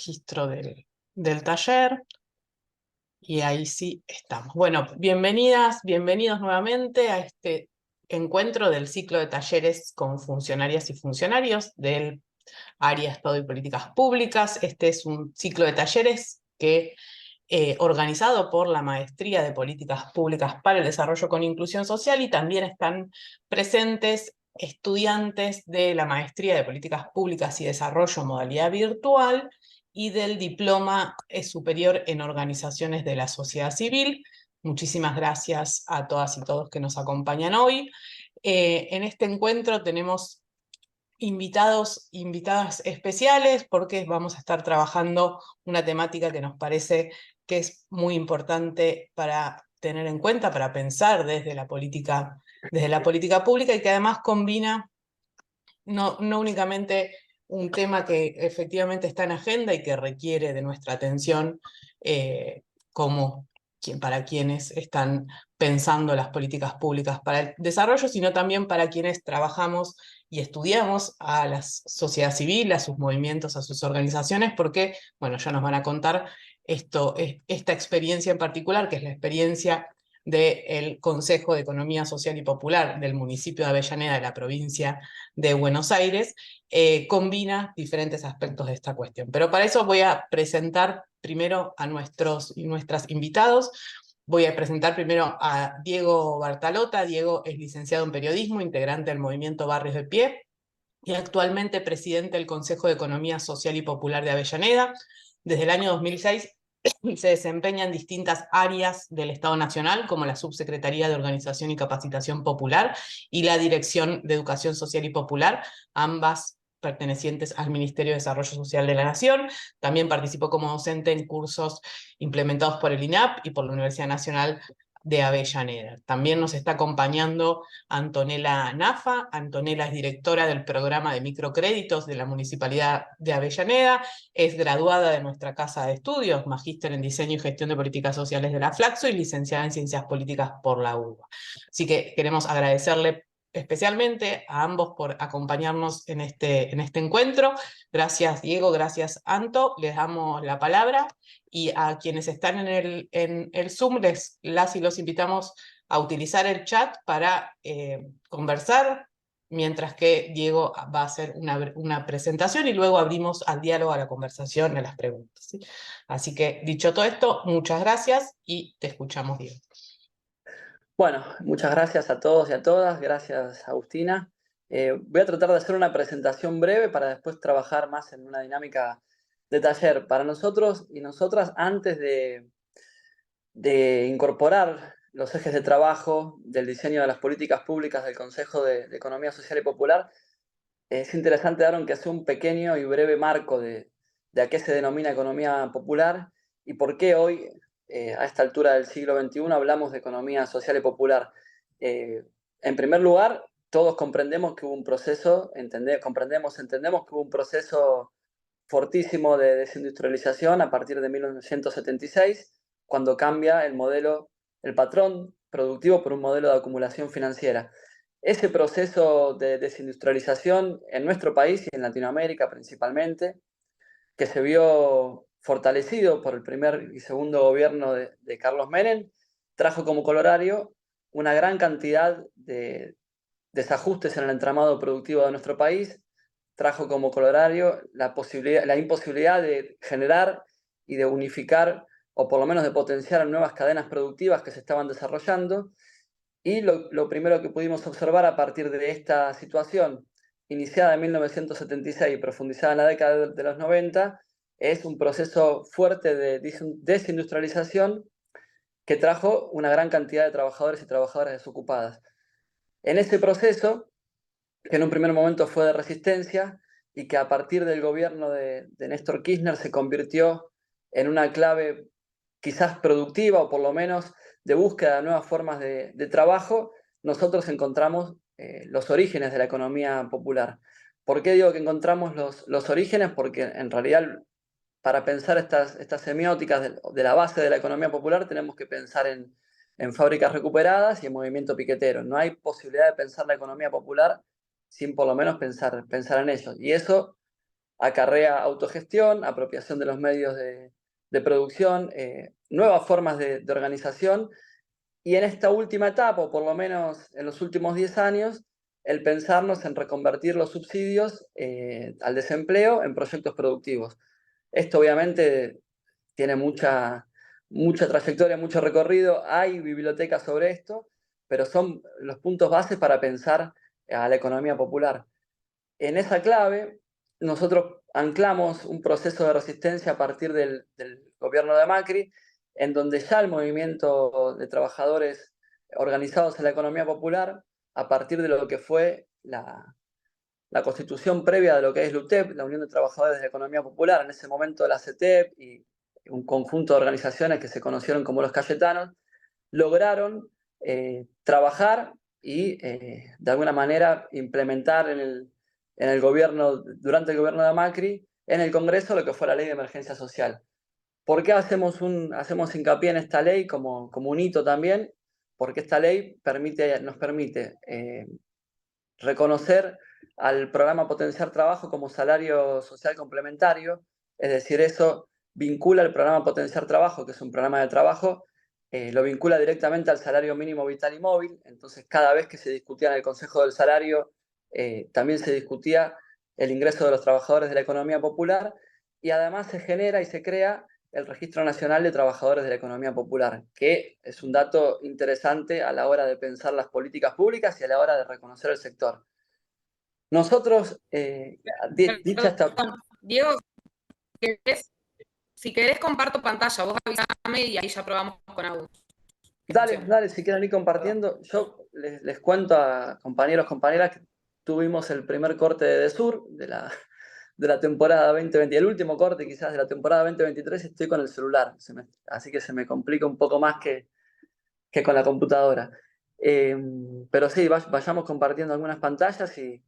registro del taller. Y ahí sí estamos. Bueno, bienvenidas, bienvenidos nuevamente a este encuentro del ciclo de talleres con funcionarias y funcionarios del área Estado y Políticas Públicas. Este es un ciclo de talleres que organizado por la Maestría de Políticas Públicas para el Desarrollo con Inclusión Social, y también están presentes estudiantes de la Maestría de Políticas Públicas y Desarrollo modalidad virtual y del Diploma Superior en Organizaciones de la Sociedad Civil. Muchísimas gracias a todas y todos que nos acompañan hoy. En este encuentro tenemos invitadas especiales, porque vamos a estar trabajando una temática que nos parece que es muy importante para tener en cuenta, para pensar desde la política pública, y que además combina no únicamente un tema que efectivamente está en agenda y que requiere de nuestra atención, como para quienes están pensando las políticas públicas para el desarrollo, sino también para quienes trabajamos y estudiamos a la sociedad civil, a sus movimientos, a sus organizaciones, porque, bueno, ya nos van a contar esta experiencia en particular, que es la experiencia del Consejo de Economía Social y Popular del municipio de Avellaneda, de la provincia de Buenos Aires, combina diferentes aspectos de esta cuestión. Pero para eso voy a presentar primero a nuestros y nuestras invitados. Voy a presentar primero a Diego Bartalota. Diego es licenciado en periodismo, integrante del movimiento Barrios de Pie y actualmente presidente del Consejo de Economía Social y Popular de Avellaneda. Desde el año 2006 se desempeña en distintas áreas del Estado Nacional, como la Subsecretaría de Organización y Capacitación Popular y la Dirección de Educación Social y Popular, ambas pertenecientes al Ministerio de Desarrollo Social de la Nación. También participó como docente en cursos implementados por el INAP y por la Universidad Nacional de Avellaneda. También nos está acompañando Antonella Nafa. Antonella es directora del programa de microcréditos de la Municipalidad de Avellaneda, es graduada de nuestra casa de estudios, magíster en diseño y gestión de políticas sociales de la Flaxo y licenciada en ciencias políticas por la UBA. Así que queremos agradecerle especialmente a ambos por acompañarnos en este encuentro. Gracias, Diego, gracias, Anto. Les damos la palabra, y a quienes están en el Zoom, las y los invitamos a utilizar el chat para conversar, mientras que Diego va a hacer una presentación y luego abrimos al diálogo, a la conversación, a las preguntas, ¿sí? Así que, dicho todo esto, muchas gracias y te escuchamos, Diego. Bueno, muchas gracias a todos y a todas. Gracias, Agustina. Voy a tratar de hacer una presentación breve para después trabajar más en una dinámica de taller. Para nosotros y nosotras, antes de incorporar los ejes de trabajo del diseño de las políticas públicas del Consejo de Economía Social y Popular, es interesante dar aunque sea un pequeño y breve marco de a qué se denomina economía popular y por qué hoy, a esta altura del siglo XXI, hablamos de economía social y popular. En primer lugar, todos comprendemos que hubo un proceso, entendemos que hubo un proceso fortísimo de desindustrialización a partir de 1976, cuando cambia el modelo, el patrón productivo por un modelo de acumulación financiera. Ese proceso de desindustrialización en nuestro país y en Latinoamérica principalmente, que se vio fortalecido por el primer y segundo gobierno de Carlos Menem, trajo como corolario una gran cantidad de desajustes en el entramado productivo de nuestro país, trajo como corolario la imposibilidad de generar y de unificar, o por lo menos de potenciar nuevas cadenas productivas que se estaban desarrollando. Y lo primero que pudimos observar a partir de esta situación, iniciada en 1976 y profundizada en la década de los 90, es un proceso fuerte de desindustrialización que trajo una gran cantidad de trabajadores y trabajadoras desocupadas. En ese proceso, que en un primer momento fue de resistencia y que a partir del gobierno de Néstor Kirchner se convirtió en una clave quizás productiva o por lo menos de búsqueda de nuevas formas de trabajo, nosotros encontramos los orígenes de la economía popular. ¿Por qué digo que encontramos los orígenes? Porque en realidad para pensar estas semióticas de la base de la economía popular tenemos que pensar en fábricas recuperadas y en movimiento piquetero. No hay posibilidad de pensar la economía popular sin por lo menos pensar en ello. Y eso acarrea autogestión, apropiación de los medios de producción, nuevas formas de organización, y en esta última etapa, o por lo menos en los últimos 10 años, el pensarnos en reconvertir los subsidios al desempleo en proyectos productivos. Esto obviamente tiene mucha trayectoria, mucho recorrido, hay bibliotecas sobre esto, pero son los puntos bases para pensar a la economía popular. En esa clave, nosotros anclamos un proceso de resistencia a partir del gobierno de Macri, en donde ya el movimiento de trabajadores organizados en la economía popular, a partir de lo que fue la constitución previa de lo que es la UTEP, la Unión de Trabajadores de la Economía Popular, en ese momento la CETEP y un conjunto de organizaciones que se conocieron como los Cayetanos, lograron trabajar y de alguna manera implementar en el gobierno, durante el gobierno de Macri, en el Congreso, lo que fue la ley de emergencia social. ¿Por qué hacemos hincapié en esta ley como un hito también? Porque esta ley nos permite reconocer al programa Potenciar Trabajo como salario social complementario, es decir, eso vincula el programa Potenciar Trabajo, que es un programa de trabajo, lo vincula directamente al salario mínimo vital y móvil. Entonces, cada vez que se discutía en el Consejo del Salario, también se discutía el ingreso de los trabajadores de la economía popular, y además se genera y se crea el Registro Nacional de Trabajadores de la Economía Popular, que es un dato interesante a la hora de pensar las políticas públicas y a la hora de reconocer el sector. Nosotros, dicha esta... Diego, si querés comparto pantalla, vos avísame y ahí ya probamos con audio. Dale, si quieren ir compartiendo. Yo les cuento a compañeros, compañeras, que tuvimos el primer corte de Desur de la temporada 2020, el último corte quizás de la temporada 2023, estoy con el celular, así que se me complica un poco más que con la computadora. Pero sí, vayamos compartiendo algunas pantallas y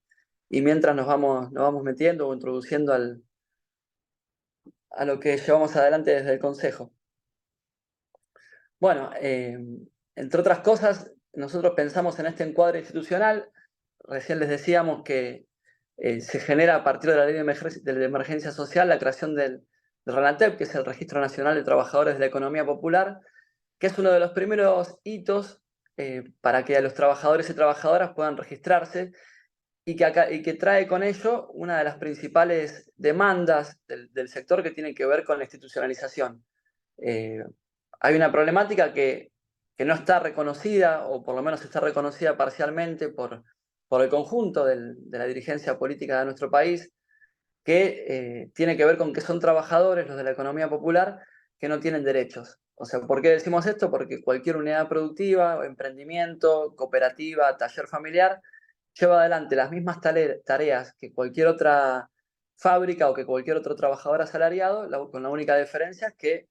mientras nos vamos metiendo o introduciendo a lo que llevamos adelante desde el Consejo. Bueno, entre otras cosas, nosotros pensamos en este encuadre institucional. Recién les decíamos que se genera a partir de la ley de emergencia social la creación del RENATEP, que es el Registro Nacional de Trabajadores de la Economía Popular, que es uno de los primeros hitos para que los trabajadores y trabajadoras puedan registrarse, y que trae con ello una de las principales demandas del sector, que tiene que ver con la institucionalización. Hay una problemática que no está reconocida, o por lo menos está reconocida parcialmente por el conjunto de la dirigencia política de nuestro país, que tiene que ver con que son trabajadores, los de la economía popular, que no tienen derechos. O sea, ¿por qué decimos esto? Porque cualquier unidad productiva, emprendimiento, cooperativa, taller familiar, lleva adelante las mismas tareas que cualquier otra fábrica o que cualquier otro trabajador asalariado, con la única diferencia es que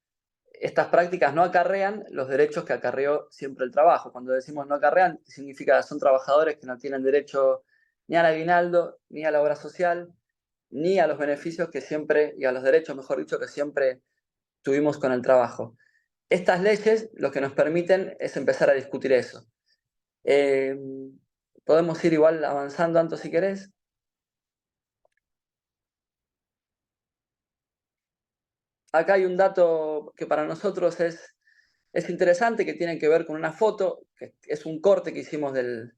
estas prácticas no acarrean los derechos que acarreó siempre el trabajo. Cuando decimos no acarrean, significa que son trabajadores que no tienen derecho ni al aguinaldo, ni a la obra social, ni a los beneficios que siempre, y a los derechos, mejor dicho, que siempre tuvimos con el trabajo. Estas leyes lo que nos permiten es empezar a discutir eso. Podemos ir igual avanzando, Anto, si querés. Acá hay un dato que para nosotros es interesante, que tiene que ver con una foto, que es un corte que hicimos de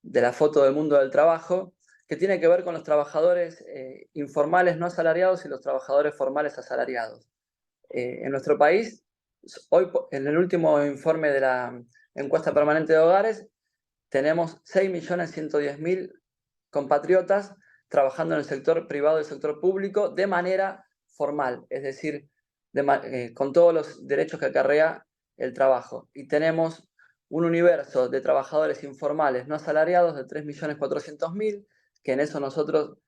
la foto del mundo del trabajo, que tiene que ver con los trabajadores informales no asalariados y los trabajadores formales asalariados. En nuestro país, hoy, en el último informe de la encuesta permanente de hogares, tenemos 6.110.000 compatriotas trabajando en el sector privado y el sector público de manera formal, es decir, con todos los derechos que acarrea el trabajo. Y tenemos un universo de trabajadores informales no asalariados de 3.400.000, que en eso nosotros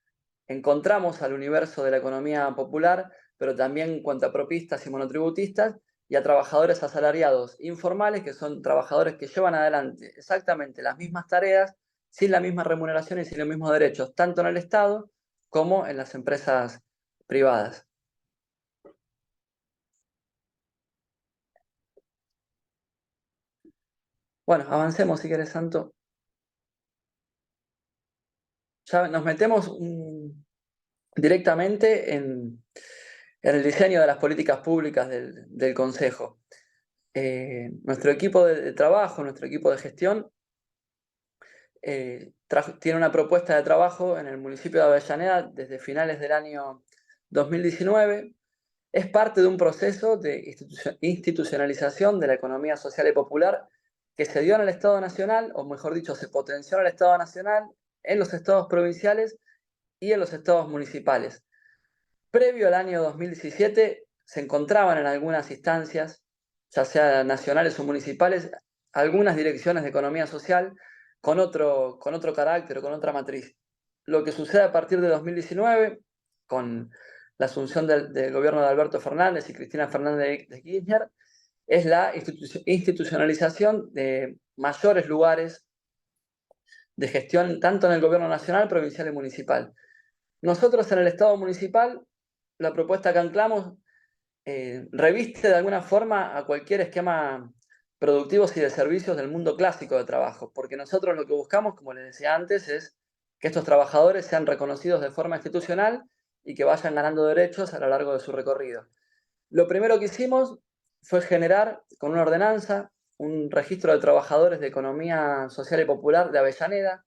encontramos al universo de la economía popular, pero también cuentapropistas y monotributistas, y a trabajadores asalariados informales, que son trabajadores que llevan adelante exactamente las mismas tareas, sin la misma remuneración y sin los mismos derechos, tanto en el Estado como en las empresas privadas. Bueno, avancemos si querés, Santo. Ya nos metemos directamente en el diseño de las políticas públicas del Consejo. Nuestro equipo de trabajo, nuestro equipo de gestión, tiene una propuesta de trabajo en el municipio de Avellaneda desde finales del año 2019. Es parte de un proceso de institucionalización de la economía social y popular que se dio en el Estado Nacional, o mejor dicho, se potenció en el Estado Nacional, en los estados provinciales y en los estados municipales. Previo al año 2017 se encontraban en algunas instancias, ya sea nacionales o municipales, algunas direcciones de economía social con otro carácter o con otra matriz. Lo que sucede a partir de 2019, con la asunción del gobierno de Alberto Fernández y Cristina Fernández de Kirchner, es la institucionalización de mayores lugares de gestión, tanto en el gobierno nacional, provincial y municipal. Nosotros en el Estado municipal, la propuesta que anclamos reviste de alguna forma a cualquier esquema productivos y de servicios del mundo clásico de trabajo, porque nosotros lo que buscamos, como les decía antes, es que estos trabajadores sean reconocidos de forma institucional y que vayan ganando derechos a lo largo de su recorrido. Lo primero que hicimos fue generar, con una ordenanza, un registro de trabajadores de economía social y popular de Avellaneda.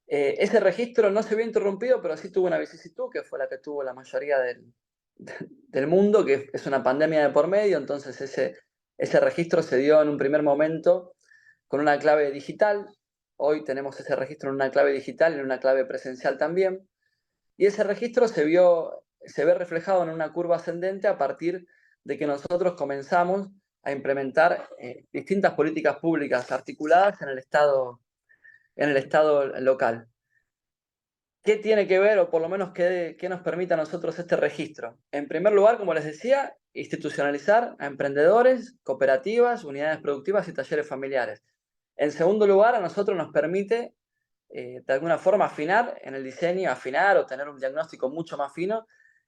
Ese registro no se vio interrumpido, pero sí tuvo una vicisitud, que fue la que tuvo la mayoría del mundo, que es una pandemia de por medio. Entonces ese registro se dio en un primer momento con una clave digital. Hoy tenemos ese registro en una clave digital y en una clave presencial también. Y ese registro se ve reflejado en una curva ascendente a partir de que nosotros comenzamos a implementar distintas políticas públicas articuladas en el Estado local. ¿Qué tiene que ver, o por lo menos qué nos permite a nosotros este registro? En primer lugar, como les decía, institucionalizar a emprendedores, cooperativas, unidades productivas y talleres familiares. En segundo lugar, a nosotros nos permite, de alguna forma, afinar o tener un diagnóstico mucho más fino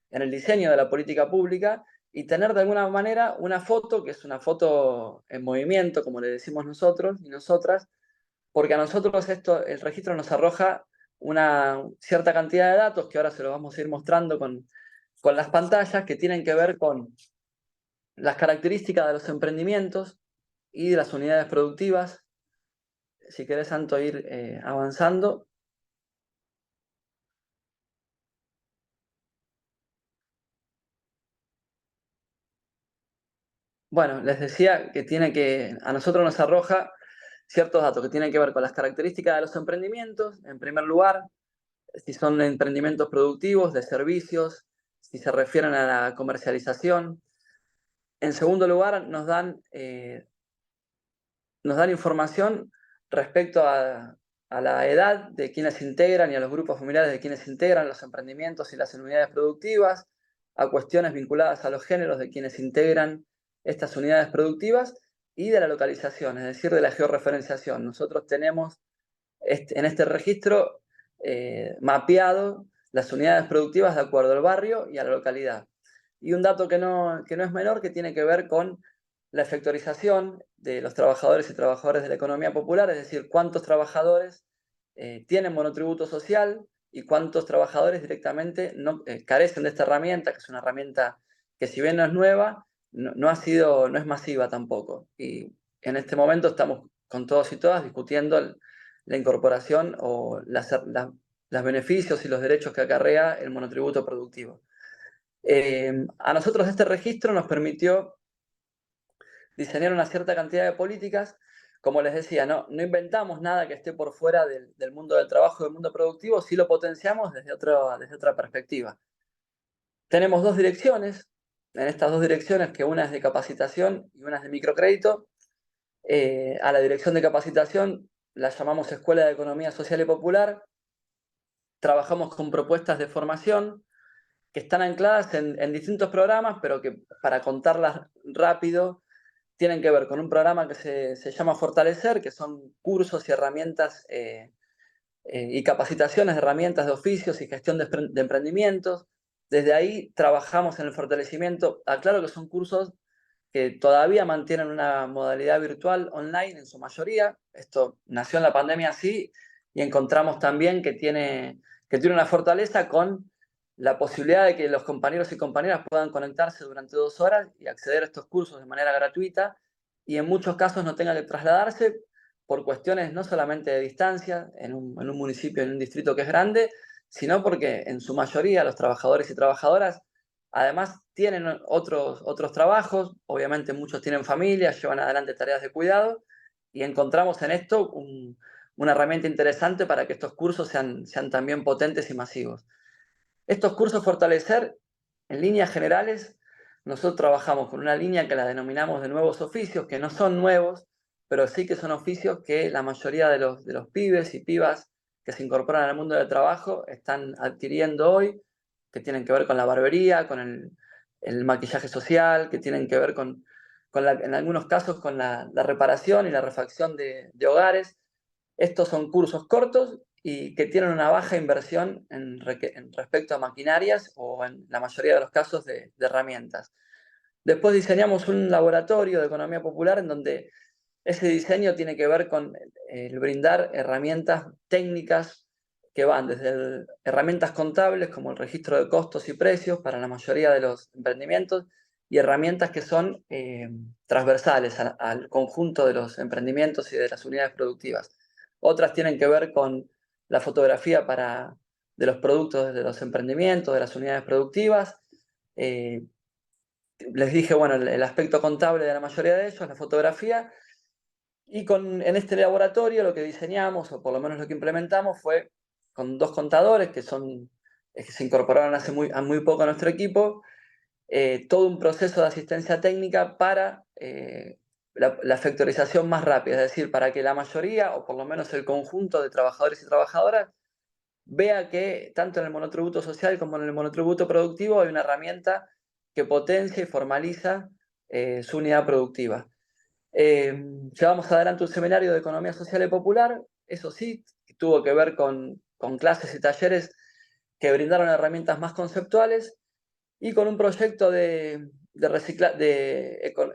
en el diseño de la política pública y tener de alguna manera una foto, que es una foto en movimiento, como le decimos nosotros y nosotras, porque a nosotros el registro nos arroja una cierta cantidad de datos que ahora se los vamos a ir mostrando con las pantallas, que tienen que ver con las características de los emprendimientos y de las unidades productivas. Si querés, Santo, ir avanzando. Bueno, les decía que a nosotros nos arroja ciertos datos que tienen que ver con las características de los emprendimientos, en primer lugar, si son emprendimientos productivos, de servicios, si se refieren a la comercialización. En segundo lugar, nos dan información respecto a la edad de quienes integran y a los grupos familiares de quienes integran los emprendimientos y las unidades productivas, a cuestiones vinculadas a los géneros de quienes integran estas unidades productivas y de la localización, es decir, de la georreferenciación. Nosotros tenemos en este registro mapeado las unidades productivas de acuerdo al barrio y a la localidad. Y un dato que no es menor, que tiene que ver con la efectorización de los trabajadores y trabajadoras de la economía popular, es decir, cuántos trabajadores tienen monotributo social y cuántos trabajadores directamente carecen de esta herramienta, que es una herramienta que, si bien no es nueva, no es masiva tampoco. Y en este momento estamos con todos y todas discutiendo la incorporación o los beneficios y los derechos que acarrea el monotributo productivo. A nosotros este registro nos permitió diseñar una cierta cantidad de políticas. Como les decía, no inventamos nada que esté por fuera del mundo del trabajo y del mundo productivo, sí lo potenciamos desde otra perspectiva. Tenemos dos direcciones, en estas dos direcciones, que una es de capacitación y una es de microcrédito. A la dirección de capacitación la llamamos Escuela de Economía Social y Popular. Trabajamos con propuestas de formación que están ancladas en distintos programas, pero que, para contarlas rápido, tienen que ver con un programa que se llama Fortalecer, que son cursos y herramientas y capacitaciones de herramientas de oficios y gestión de emprendimientos. Desde ahí trabajamos en el fortalecimiento. Aclaro que son cursos que todavía mantienen una modalidad virtual online en su mayoría. Esto nació en la pandemia así, y encontramos también que tiene una fortaleza con la posibilidad de que los compañeros y compañeras puedan conectarse durante 2 horas y acceder a estos cursos de manera gratuita, y en muchos casos no tengan que trasladarse por cuestiones no solamente de distancia en un municipio, en un distrito que es grande, sino porque en su mayoría los trabajadores y trabajadoras además tienen otros trabajos, obviamente muchos tienen familias, llevan adelante tareas de cuidado, y encontramos en esto una herramienta interesante para que estos cursos sean también potentes y masivos. Estos cursos Fortalecer, en líneas generales, nosotros trabajamos con una línea que la denominamos de nuevos oficios, que no son nuevos, pero sí que son oficios que la mayoría de los pibes y pibas que se incorporan al mundo del trabajo están adquiriendo hoy, que tienen que ver con la barbería, con el maquillaje social, que tienen que ver en algunos casos con la reparación y la refacción de hogares. Estos son cursos cortos y que tienen una baja inversión en respecto a maquinarias o en la mayoría de los casos de herramientas. Después diseñamos un laboratorio de economía popular en donde ese diseño tiene que ver con el brindar herramientas técnicas que van desde herramientas contables como el registro de costos y precios para la mayoría de los emprendimientos, y herramientas que son transversales al conjunto de los emprendimientos y de las unidades productivas. Otras tienen que ver con la fotografía de los productos de los emprendimientos, de las unidades productivas. Les dije, bueno, el aspecto contable de la mayoría de ellos, la fotografía. Y en este laboratorio lo que diseñamos, o por lo menos lo que implementamos, fue con 2 contadores que se incorporaron hace muy poco a nuestro equipo, todo un proceso de asistencia técnica para la factorización más rápida, es decir, para que la mayoría, o por lo menos el conjunto de trabajadores y trabajadoras, vea que tanto en el monotributo social como en el monotributo productivo hay una herramienta que potencia y formaliza su unidad productiva. Llevamos adelante un seminario de economía social y popular, eso sí, tuvo que ver con clases y talleres que brindaron herramientas más conceptuales, y con un proyecto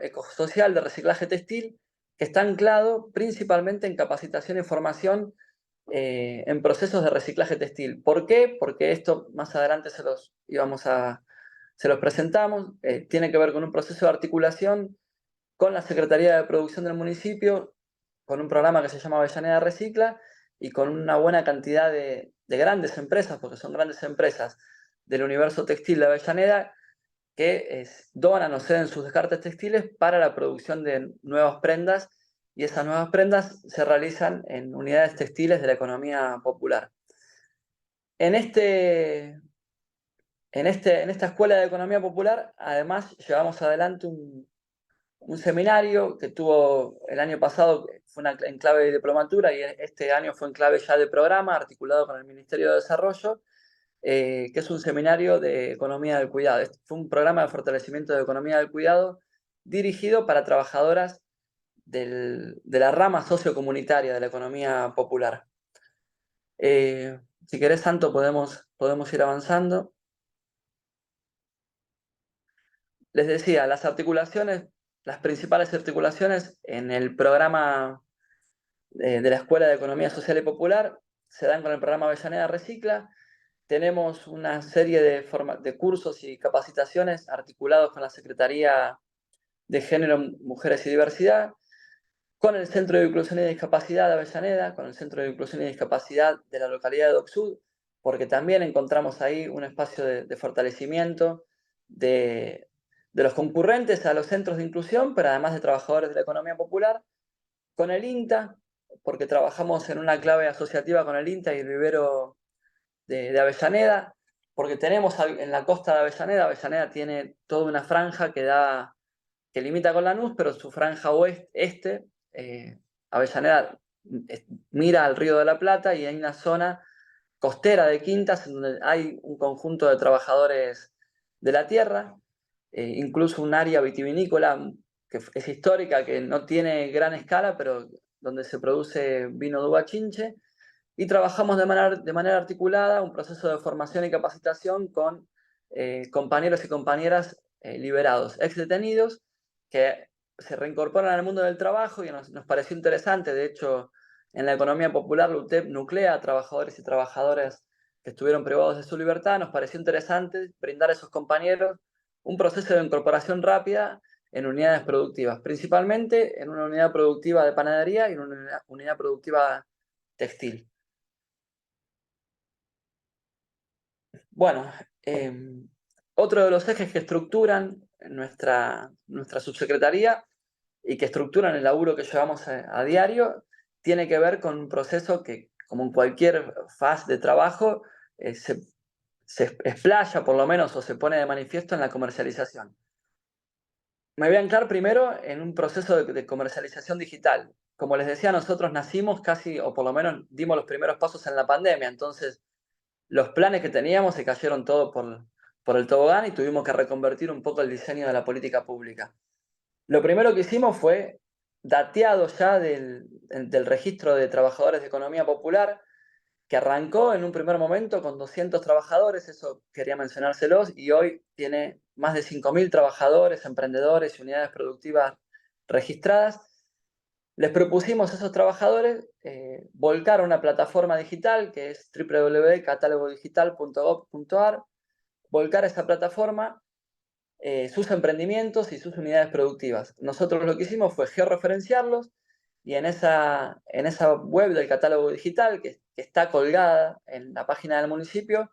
ecosocial de reciclaje textil que está anclado principalmente en capacitación y formación en procesos de reciclaje textil. ¿Por qué? Porque esto más adelante se los presentamos, tiene que ver con un proceso de articulación con la Secretaría de Producción del municipio, con un programa que se llama Avellaneda Recicla, y con una buena cantidad de grandes empresas, porque son grandes empresas del universo textil de Avellaneda, que donan o ceden sus descartes textiles para la producción de nuevas prendas, y esas nuevas prendas se realizan en unidades textiles de la economía popular. En esta escuela de economía popular, además, llevamos adelante un seminario que tuvo el año pasado, fue en clave de diplomatura, y este año fue en clave ya de programa, articulado con el Ministerio de Desarrollo, que es un seminario de economía del cuidado. Fue un programa de fortalecimiento de economía del cuidado dirigido para trabajadoras de la rama sociocomunitaria de la economía popular. Si querés, Santo, podemos ir avanzando. Les decía, las principales articulaciones en el programa de la Escuela de Economía Social y Popular se dan con el programa Avellaneda Recicla. Tenemos una serie de cursos y capacitaciones articulados con la Secretaría de Género, Mujeres y Diversidad, con el Centro de Inclusión y Discapacidad de Avellaneda, con el Centro de Inclusión y Discapacidad de la localidad de Docsud, porque también encontramos ahí un espacio de fortalecimiento de los concurrentes a los centros de inclusión, pero además de trabajadores de la economía popular, con el INTA, porque trabajamos en una clave asociativa con el INTA y el vivero de Avellaneda, porque tenemos en la costa de Avellaneda tiene toda una franja que limita con Lanús, pero su franja oeste, Avellaneda mira al Río de la Plata, y hay una zona costera de quintas en donde hay un conjunto de trabajadores de la tierra, incluso un área vitivinícola que es histórica, que no tiene gran escala, pero donde se produce vino de uva chinche, y trabajamos de manera articulada un proceso de formación y capacitación con compañeros y compañeras liberados, ex detenidos, que se reincorporan al mundo del trabajo, y nos pareció interesante. De hecho, en la economía popular, la UTEP nuclea a trabajadores y trabajadoras que estuvieron privados de su libertad, nos pareció interesante brindar a esos compañeros un proceso de incorporación rápida en unidades productivas, principalmente en una unidad productiva de panadería y en una unidad productiva textil. Bueno, otro de los ejes que estructuran nuestra subsecretaría y que estructuran el laburo que llevamos a diario tiene que ver con un proceso que, como en cualquier fase de trabajo, se explaya por lo menos o se pone de manifiesto en la comercialización. Me voy a anclar primero en un proceso de comercialización digital. Como les decía, nosotros nacimos casi, o por lo menos dimos los primeros pasos en la pandemia, entonces los planes que teníamos se cayeron todos por el tobogán y tuvimos que reconvertir un poco el diseño de la política pública. Lo primero que hicimos fue, dateado ya del registro de trabajadores de economía popular, que arrancó en un primer momento con 200 trabajadores, eso quería mencionárselos, y hoy tiene más de 5.000 trabajadores, emprendedores y unidades productivas registradas. Les propusimos a esos trabajadores volcar a una plataforma digital que es www.catalogodigital.gov.ar, volcar a esa plataforma sus emprendimientos y sus unidades productivas. Nosotros lo que hicimos fue georreferenciarlos y en esa web del catálogo digital que está colgada en la página del municipio,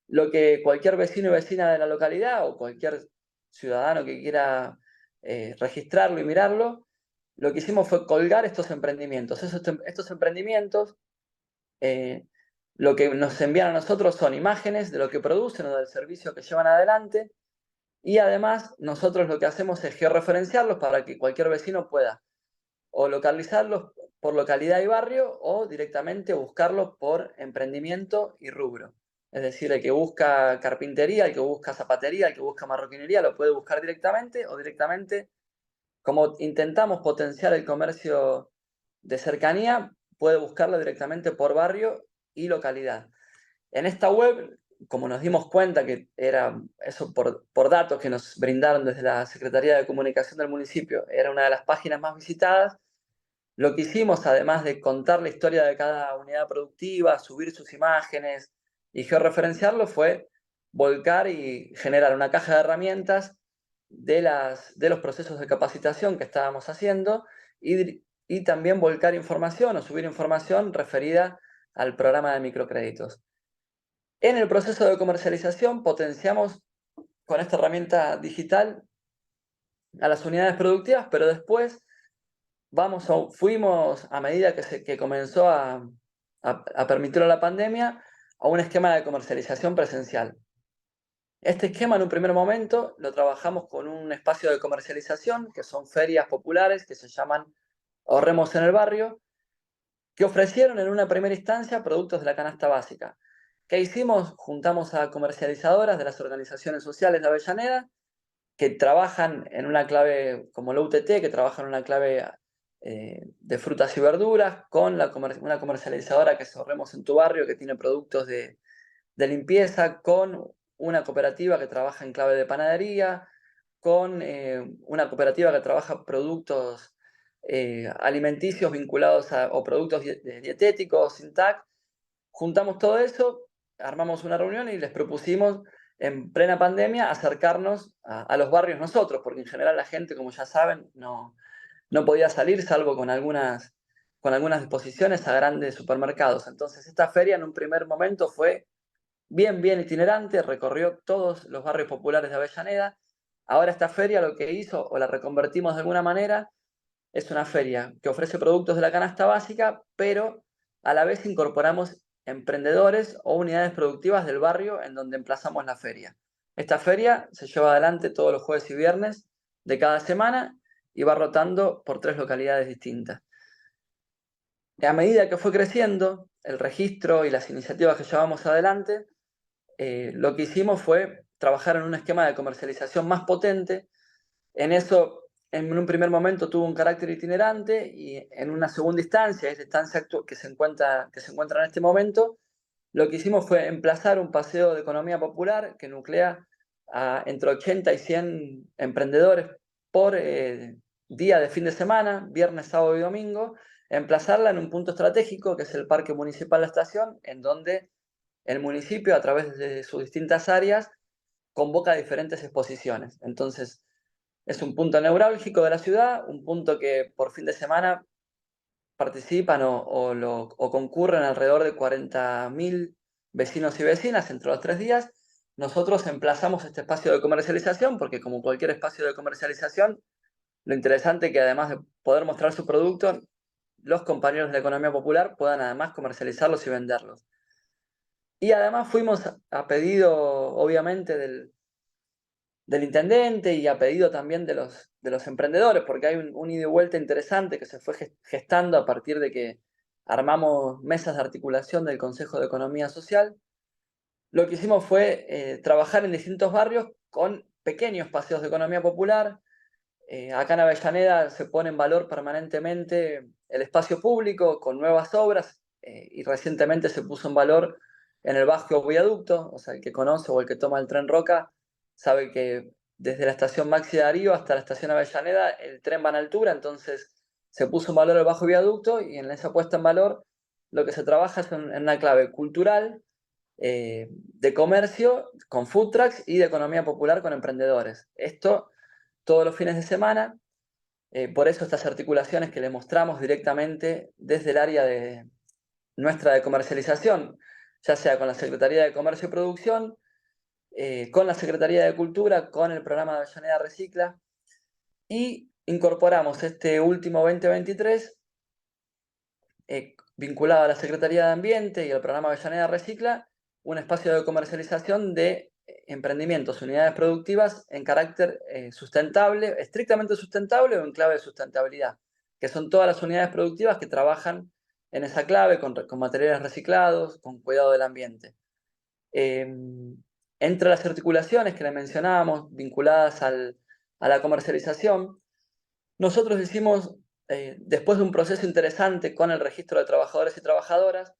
lo que cualquier vecino y vecina de la localidad o cualquier ciudadano que quiera registrarlo y mirarlo, lo que hicimos fue colgar estos emprendimientos. Estos emprendimientos, lo que nos envían a nosotros son imágenes de lo que producen o del servicio que llevan adelante, y además nosotros lo que hacemos es georreferenciarlos para que cualquier vecino pueda o localizarlos por localidad y barrio o directamente buscarlos por emprendimiento y rubro. Es decir, el que busca carpintería, el que busca zapatería, el que busca marroquinería, lo puede buscar directamente o directamente, como intentamos potenciar el comercio de cercanía, puede buscarlo directamente por barrio y localidad. En esta web, como nos dimos cuenta que era eso por datos que nos brindaron desde la Secretaría de Comunicación del municipio, era una de las páginas más visitadas, lo que hicimos, además de contar la historia de cada unidad productiva, subir sus imágenes y georreferenciarlo, fue volcar y generar una caja de herramientas de los procesos de capacitación que estábamos haciendo y también volcar información o subir información referida al programa de microcréditos. En el proceso de comercialización potenciamos con esta herramienta digital a las unidades productivas, pero después fuimos, a medida que comenzó a permitirlo la pandemia, a un esquema de comercialización presencial. Este esquema en un primer momento lo trabajamos con un espacio de comercialización, que son ferias populares que se llaman Ahorremos en el Barrio, que ofrecieron en una primera instancia productos de la canasta básica. ¿Qué hicimos? Juntamos a comercializadoras de las organizaciones sociales de Avellaneda, que trabajan en una clave como la UTT, que trabajan en una clave de frutas y verduras, con una comercializadora que es Ahorremos en tu Barrio, que tiene productos de limpieza, con una cooperativa que trabaja en clave de panadería, con una cooperativa que trabaja productos alimenticios vinculados o productos dietéticos, sin TAC. Juntamos todo eso, armamos una reunión y les propusimos en plena pandemia acercarnos a los barrios nosotros, porque en general la gente, como ya saben, no podía salir salvo con algunas disposiciones a grandes supermercados. Entonces esta feria en un primer momento fue bien itinerante, recorrió todos los barrios populares de Avellaneda. Ahora esta feria lo que hizo, o la reconvertimos de alguna manera, es una feria que ofrece productos de la canasta básica, pero a la vez incorporamos emprendedores o unidades productivas del barrio en donde emplazamos la feria. Esta feria se lleva adelante todos los jueves y viernes de cada semana y va rotando por 3 localidades distintas. A medida que fue creciendo el registro y las iniciativas que llevamos adelante, lo que hicimos fue trabajar en un esquema de comercialización más potente. En eso, en un primer momento tuvo un carácter itinerante y en una segunda instancia, esta instancia que se encuentra en este momento, lo que hicimos fue emplazar un paseo de economía popular que nuclea a entre 80 y 100 emprendedores por día de fin de semana, viernes, sábado y domingo, emplazarla en un punto estratégico que es el Parque Municipal La Estación, en donde el municipio, a través de sus distintas áreas, convoca diferentes exposiciones. Entonces, es un punto neurálgico de la ciudad, un punto que por fin de semana participan o concurren alrededor de 40.000 vecinos y vecinas entre los 3 días. Nosotros emplazamos este espacio de comercialización porque, como cualquier espacio de comercialización, lo interesante es que, además de poder mostrar su producto, los compañeros de la economía popular puedan además comercializarlos y venderlos. Y además fuimos a pedido, obviamente, del intendente y a pedido también de los emprendedores, porque hay un ida y vuelta interesante que se fue gestando a partir de que armamos mesas de articulación del Consejo de Economía Social. Lo que hicimos fue trabajar en distintos barrios con pequeños paseos de economía popular. Acá en Avellaneda se pone en valor permanentemente el espacio público con nuevas obras, y recientemente se puso en valor en el Bajo Viaducto. O sea, el que conoce o el que toma el tren Roca sabe que desde la estación Maxi Darío hasta la estación Avellaneda el tren va en altura, entonces se puso en valor el Bajo Viaducto, y en esa puesta en valor lo que se trabaja es en una clave cultural, de comercio con food trucks y de economía popular con emprendedores. Esto todos los fines de semana. Por eso estas articulaciones que le mostramos directamente desde el área nuestra de comercialización, ya sea con la Secretaría de Comercio y Producción, con la Secretaría de Cultura, con el programa de Avellaneda Recicla, y incorporamos este último 2023, vinculado a la Secretaría de Ambiente y al programa Avellaneda Recicla, un espacio de comercialización de emprendimientos, unidades productivas en carácter sustentable, estrictamente sustentable o en clave de sustentabilidad, que son todas las unidades productivas que trabajan en esa clave, con materiales reciclados, con cuidado del ambiente. Entre las articulaciones que le mencionábamos, vinculadas a la comercialización, nosotros hicimos, después de un proceso interesante con el registro de trabajadores y trabajadoras,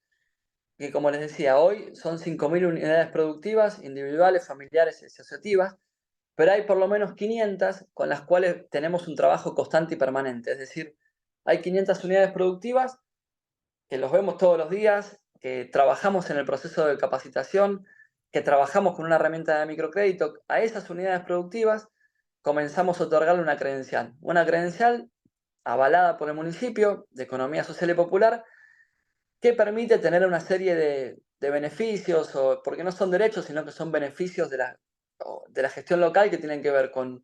que, como les decía, hoy son 5.000 unidades productivas, individuales, familiares y asociativas, pero hay por lo menos 500 con las cuales tenemos un trabajo constante y permanente. Es decir, hay 500 unidades productivas que los vemos todos los días, que trabajamos en el proceso de capacitación, que trabajamos con una herramienta de microcrédito. A esas unidades productivas comenzamos a otorgarle una credencial avalada por el municipio de economía social y popular, que permite tener una serie de beneficios, porque no son derechos, sino que son beneficios de la gestión local, que tienen que ver con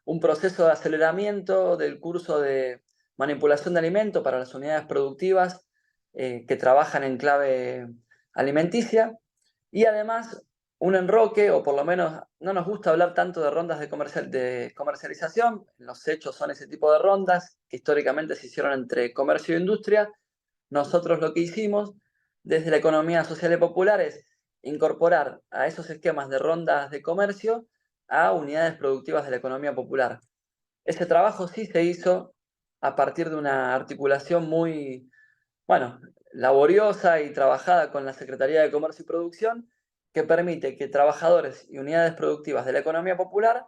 un proceso de aceleramiento del curso de manipulación de alimentos para las unidades productivas que trabajan en clave alimenticia, y además un enroque, o por lo menos no nos gusta hablar tanto de rondas de comercialización. Los hechos son ese tipo de rondas que históricamente se hicieron entre comercio e industria. Nosotros lo que hicimos desde la economía social y popular es incorporar a esos esquemas de rondas de comercio a unidades productivas de la economía popular. Ese trabajo sí se hizo a partir de una articulación muy, bueno, laboriosa y trabajada con la Secretaría de Comercio y Producción, que permite que trabajadores y unidades productivas de la economía popular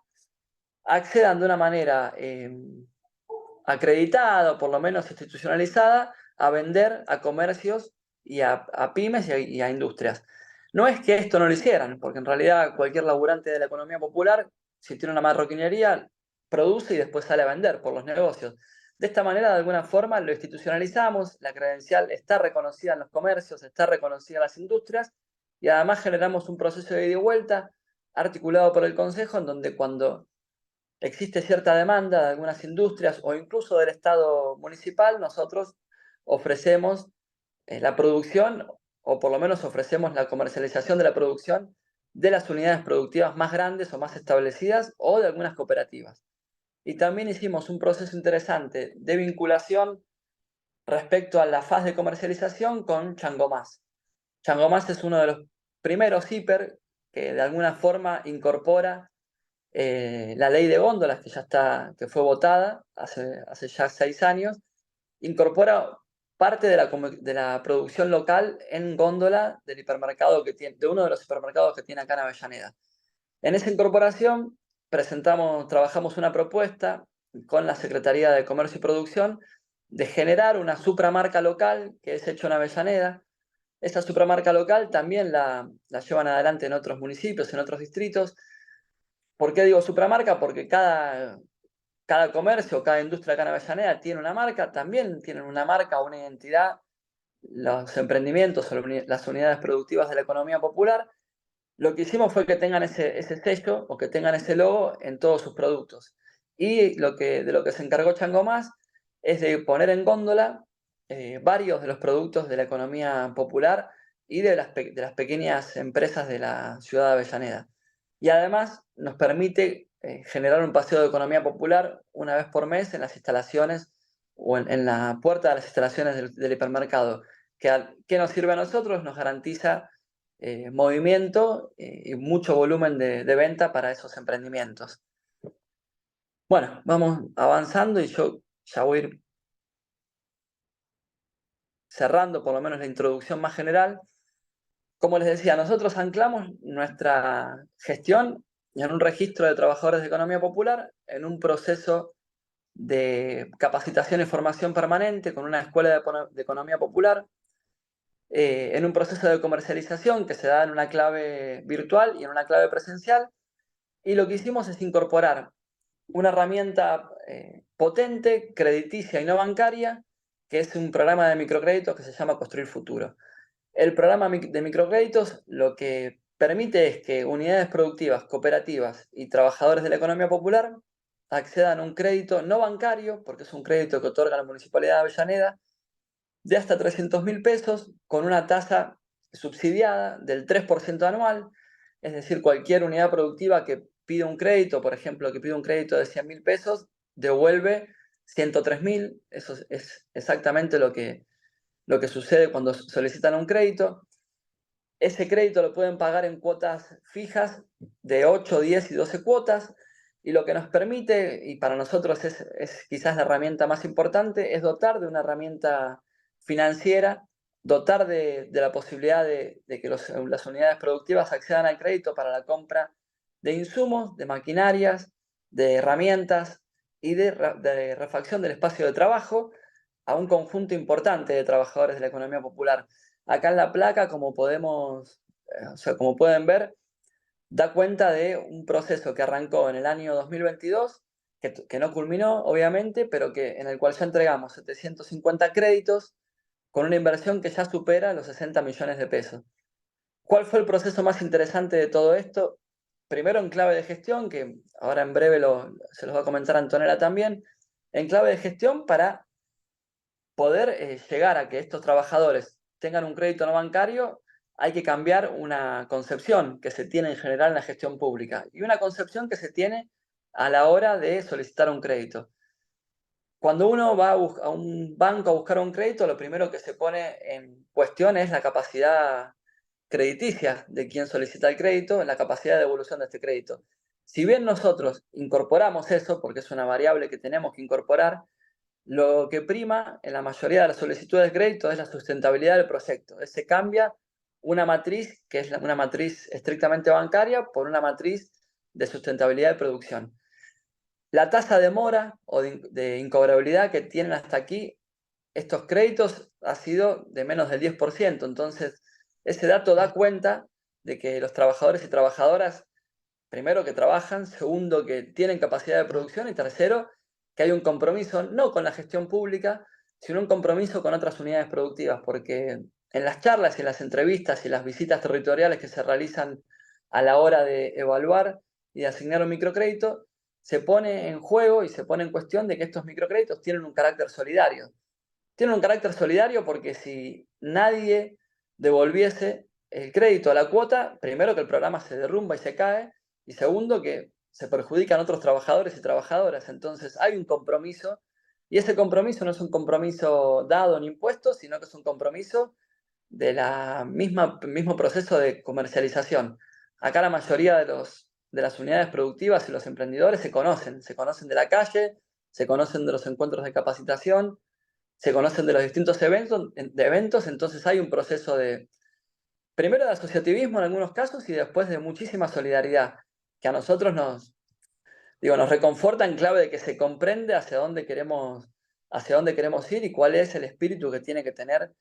accedan de una manera acreditada, o por lo menos institucionalizada, a vender a comercios y a pymes y a industrias. No es que esto no lo hicieran, porque en realidad cualquier laburante de la economía popular, si tiene una marroquinería, produce y después sale a vender por los negocios. De esta manera, de alguna forma, lo institucionalizamos, la credencial está reconocida en los comercios, está reconocida en las industrias, y además generamos un proceso de ida y vuelta articulado por el Consejo, en donde, cuando existe cierta demanda de algunas industrias o incluso del Estado municipal, nosotros ofrecemos la producción, o por lo menos ofrecemos la comercialización de la producción de las unidades productivas más grandes o más establecidas, o de algunas cooperativas. Y también hicimos un proceso interesante de vinculación respecto a la fase de comercialización con Changomás. Changomás es uno de los primeros hiper que de alguna forma incorpora la ley de góndolas, que fue votada hace ya 6 años, incorpora parte de la producción local en góndola del hipermercado de uno de los hipermercados que tiene acá en Avellaneda. En esa incorporación trabajamos una propuesta con la Secretaría de Comercio y Producción de generar una supramarca local, que es Hecho en Avellaneda, Esa supramarca local también la llevan adelante en otros municipios, en otros distritos. ¿Por qué digo supramarca? Porque cada comercio, cada industria acá en Avellaneda tiene una marca, también tienen una marca, una identidad, los emprendimientos o las unidades productivas de la economía popular. Lo que hicimos fue que tengan ese sello o que tengan ese logo en todos sus productos. Y de lo que se encargó Chango Más es de poner en góndola varios de los productos de la economía popular y de las pequeñas empresas de la ciudad de Avellaneda. Y además nos permite generar un paseo de economía popular una vez por mes en las instalaciones o en la puerta de las instalaciones del hipermercado. ¿Qué nos sirve a nosotros? Nos garantiza movimiento y mucho volumen de venta para esos emprendimientos. Bueno, vamos avanzando y yo ya voy a ir cerrando por lo menos la introducción más general. Como les decía, nosotros anclamos nuestra gestión en un registro de trabajadores de economía popular, en un proceso de capacitación y formación permanente con una escuela de economía popular, en un proceso de comercialización que se da en una clave virtual y en una clave presencial. Y lo que hicimos es incorporar una herramienta potente, crediticia y no bancaria, que es un programa de microcréditos que se llama Construir Futuro. El programa de microcréditos lo que permite es que unidades productivas, cooperativas y trabajadores de la economía popular accedan a un crédito no bancario, porque es un crédito que otorga la Municipalidad de Avellaneda, de hasta 300.000 pesos, con una tasa subsidiada del 3% anual, es decir, cualquier unidad productiva que pide un crédito, por ejemplo, que pide un crédito de 100.000 pesos, devuelve 103.000, eso es exactamente lo que sucede cuando solicitan un crédito. Ese crédito lo pueden pagar en cuotas fijas de 8, 10 y 12 cuotas, y lo que nos permite, y para nosotros es quizás la herramienta más importante, es dotar de una herramienta financiera, dotar de la posibilidad de que las unidades productivas accedan al crédito para la compra de insumos, de maquinarias, de herramientas y de refacción del espacio de trabajo a un conjunto importante de trabajadores de la economía popular. Acá en la placa, como como pueden ver, da cuenta de un proceso que arrancó en el año 2022, que no culminó, obviamente, pero en el cual ya entregamos 750 créditos con una inversión que ya supera los 60 millones de pesos. ¿Cuál fue el proceso más interesante de todo esto? Primero en clave de gestión, que ahora en breve se los va a comentar Antonella también, en clave de gestión para poder llegar a que estos trabajadores tengan un crédito no bancario, hay que cambiar una concepción que se tiene en general en la gestión pública y una concepción que se tiene a la hora de solicitar un crédito. Cuando uno va a un banco a buscar un crédito, lo primero que se pone en cuestión es la capacidad crediticia de quien solicita el crédito, la capacidad de devolución de este crédito. Si bien nosotros incorporamos eso, porque es una variable que tenemos que incorporar, lo que prima en la mayoría de las solicitudes de crédito es la sustentabilidad del proyecto. Se cambia una matriz, que es una matriz estrictamente bancaria, por una matriz de sustentabilidad de producción. La tasa de mora o de incobrabilidad que tienen hasta aquí estos créditos ha sido de menos del 10%. Entonces, ese dato da cuenta de que los trabajadores y trabajadoras, primero, que trabajan, segundo, que tienen capacidad de producción y tercero, que hay un compromiso no con la gestión pública, sino un compromiso con otras unidades productivas, porque en las charlas y en las entrevistas y las visitas territoriales que se realizan a la hora de evaluar y de asignar un microcrédito, se pone en juego y se pone en cuestión de que estos microcréditos tienen un carácter solidario. Tienen un carácter solidario porque si nadie devolviese el crédito a la cuota, primero que el programa se derrumba y se cae, y segundo que se perjudican otros trabajadores y trabajadoras. Entonces hay un compromiso, y ese compromiso no es un compromiso dado en impuestos, sino que es un compromiso de mismo proceso de comercialización. Acá la mayoría de las unidades productivas y los emprendedores se conocen de la calle, se conocen de los encuentros de capacitación, se conocen de los distintos eventos, entonces hay un proceso primero de asociativismo en algunos casos y después de muchísima solidaridad, que a nosotros nos reconforta en clave de que se comprende hacia dónde queremos ir y cuál es el espíritu que tiene que tener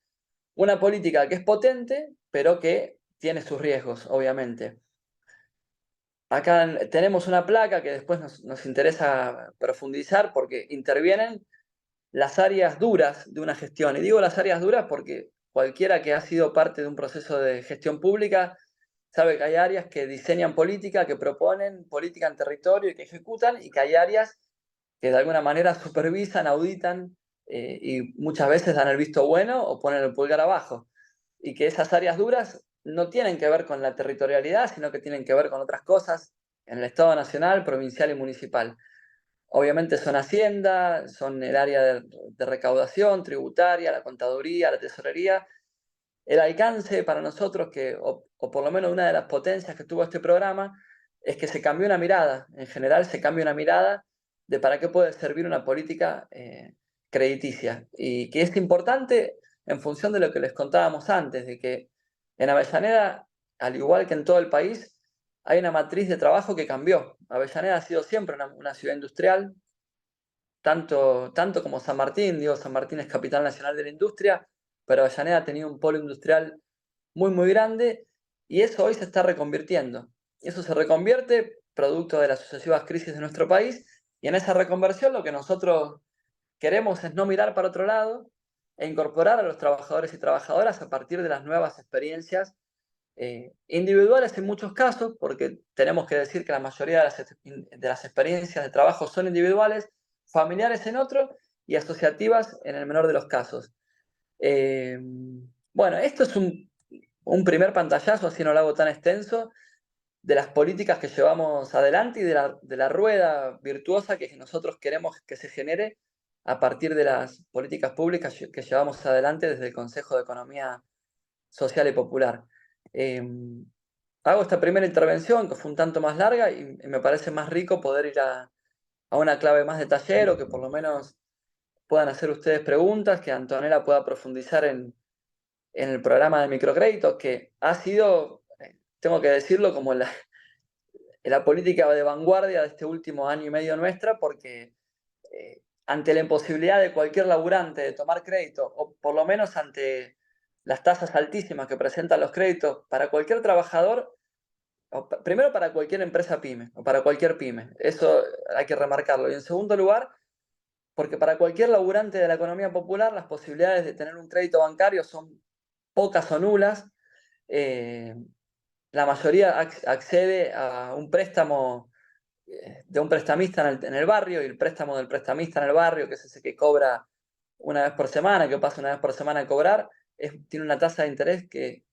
una política que es potente, pero que tiene sus riesgos, obviamente. Acá tenemos una placa que después nos interesa profundizar porque intervienen las áreas duras de una gestión. Y digo las áreas duras porque cualquiera que ha sido parte de un proceso de gestión pública sabe que hay áreas que diseñan política, que proponen política en territorio y que ejecutan, y que hay áreas que de alguna manera supervisan, auditan y muchas veces dan el visto bueno o ponen el pulgar abajo. Y que esas áreas duras no tienen que ver con la territorialidad, sino que tienen que ver con otras cosas en el Estado nacional, provincial y municipal. Obviamente son Hacienda, son el área de recaudación tributaria, la contaduría, la tesorería. El alcance para nosotros, o por lo menos una de las potencias que tuvo este programa, es que se cambió una mirada. En general se cambia una mirada de para qué puede servir una política crediticia. Y que es importante en función de lo que les contábamos antes, de que en Avellaneda, al igual que en todo el país, hay una matriz de trabajo que cambió. Avellaneda ha sido siempre una ciudad industrial, tanto como San Martín. Digo, San Martín es capital nacional de la industria, pero Avellaneda ha tenido un polo industrial muy, muy grande, y eso hoy se está reconvirtiendo. Y eso se reconvierte producto de las sucesivas crisis de nuestro país, y en esa reconversión lo que nosotros queremos es no mirar para otro lado e incorporar a los trabajadores y trabajadoras a partir de las nuevas experiencias individuales en muchos casos, porque tenemos que decir que la mayoría de las experiencias de trabajo son individuales, familiares en otro y asociativas en el menor de los casos. Bueno, esto es un primer pantallazo, así no lo hago tan extenso, de las políticas que llevamos adelante y de la rueda virtuosa que nosotros queremos que se genere a partir de las políticas públicas que llevamos adelante desde el Consejo de Economía Social y Popular. Hago esta primera intervención, que fue un tanto más larga, y me parece más rico poder ir a una clave más de taller, o que por lo menos puedan hacer ustedes preguntas, que Antonella pueda profundizar en el programa de microcréditos, que ha sido, tengo que decirlo, como la política de vanguardia de este último año y medio nuestra, porque ante la imposibilidad de cualquier laburante de tomar crédito, o por lo menos ante las tasas altísimas que presentan los créditos para cualquier trabajador, primero para cualquier empresa pyme, o para cualquier pyme, eso hay que remarcarlo. Y en segundo lugar, porque para cualquier laburante de la economía popular las posibilidades de tener un crédito bancario son pocas o nulas. La mayoría accede a un préstamo de un prestamista en el barrio, y el préstamo del prestamista en el barrio, que es ese que cobra una vez por semana, que pasa una vez por semana a cobrar, tiene una tasa de interés que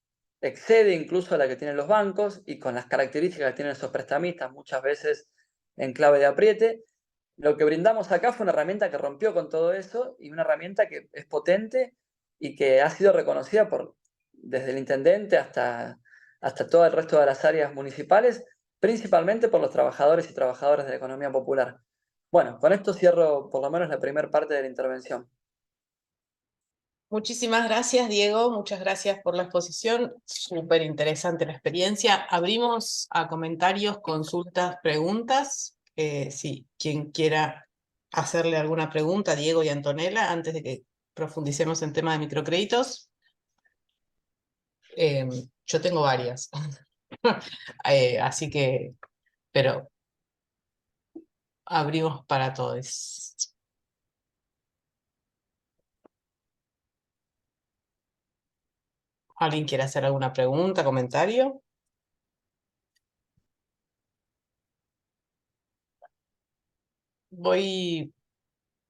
excede incluso a la que tienen los bancos, y con las características que tienen esos prestamistas, muchas veces en clave de apriete. Lo que brindamos acá fue una herramienta que rompió con todo eso, y una herramienta que es potente y que ha sido reconocida desde el intendente hasta todo el resto de las áreas municipales, principalmente por los trabajadores y trabajadoras de la economía popular. Bueno, con esto cierro por lo menos la primera parte de la intervención. Muchísimas gracias, Diego. Muchas gracias por la exposición. Súper interesante la experiencia. Abrimos a comentarios, consultas, preguntas. Sí, quien quiera hacerle alguna pregunta a Diego y Antonella antes de que profundicemos en tema de microcréditos. Yo tengo varias. Así que, pero abrimos para todos. ¿Alguien quiere hacer alguna pregunta, comentario?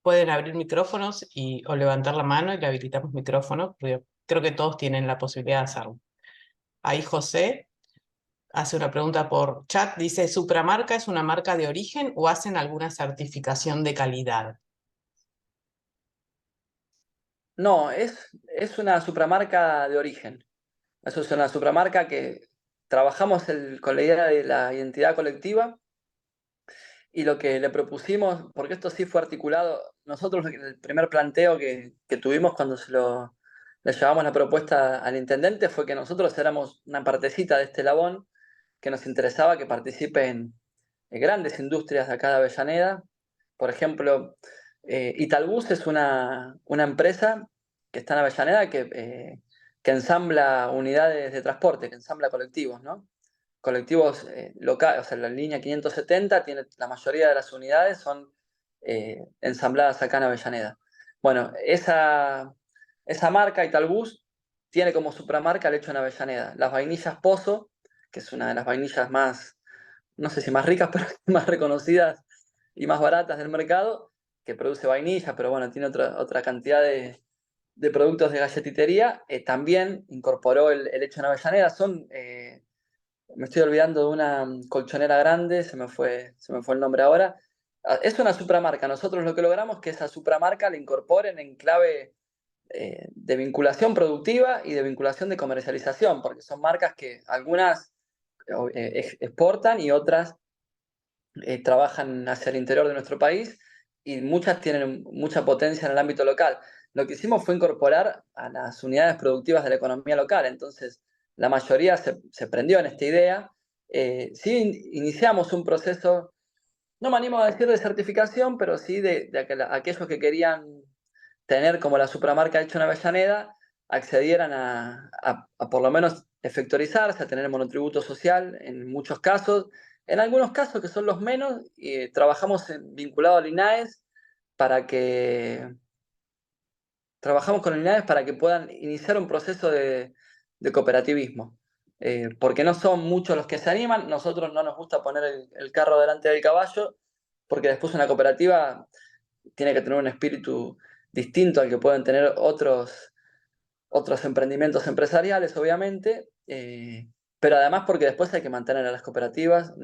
Pueden abrir micrófonos o levantar la mano y le habilitamos micrófono, porque creo que todos tienen la posibilidad de hacerlo. Ahí José hace una pregunta por chat, dice, ¿Supramarca es una marca de origen o hacen alguna certificación de calidad? No, es una supramarca de origen. Eso es una supramarca que trabajamos con la idea de la identidad colectiva, y lo que le propusimos, porque esto sí fue articulado, nosotros el primer planteo que tuvimos cuando le llevamos la propuesta al intendente fue que nosotros éramos una partecita de este labón, que nos interesaba que participen grandes industrias de acá de Avellaneda. Por ejemplo, Italbus es una empresa que está en Avellaneda, que que ensambla unidades de transporte, que ensambla colectivos, ¿no? Colectivos locales, o sea, la línea 570 tiene, la mayoría de las unidades son ensambladas acá en Avellaneda. Bueno, esa marca, Italbus, tiene como supramarca el hecho en Avellaneda. Las vainillas Pozo, que es una de las vainillas más, no sé si más ricas, pero más reconocidas y más baratas del mercado, que produce vainillas, pero bueno, tiene otra cantidad de productos de galletitería, también incorporó el hecho en Avellaneda. Me estoy olvidando de una colchonera grande, se me fue el nombre ahora. Es una supramarca. Nosotros lo que logramos es que esa supramarca la incorporen en clave de vinculación productiva y de vinculación de comercialización, porque son marcas que algunas exportan y otras trabajan hacia el interior de nuestro país, y muchas tienen mucha potencia en el ámbito local. Lo que hicimos fue incorporar a las unidades productivas de la economía local, entonces la mayoría se prendió en esta idea. Sí iniciamos un proceso, no me animo a decir de certificación, pero sí de aquellos que querían tener como la supramarca hecha en Avellaneda, accedieran a por lo menos efectorizarse, a tener monotributo social en muchos casos. En algunos casos, que son los menos, trabajamos vinculado al INAES trabajamos con el INAES para que puedan iniciar un proceso de cooperativismo. Porque no son muchos los que se animan, nosotros no nos gusta poner el carro delante del caballo, porque después una cooperativa tiene que tener un espíritu distinto al que pueden tener otros emprendimientos empresariales, obviamente, pero además porque después hay que mantener a las cooperativas.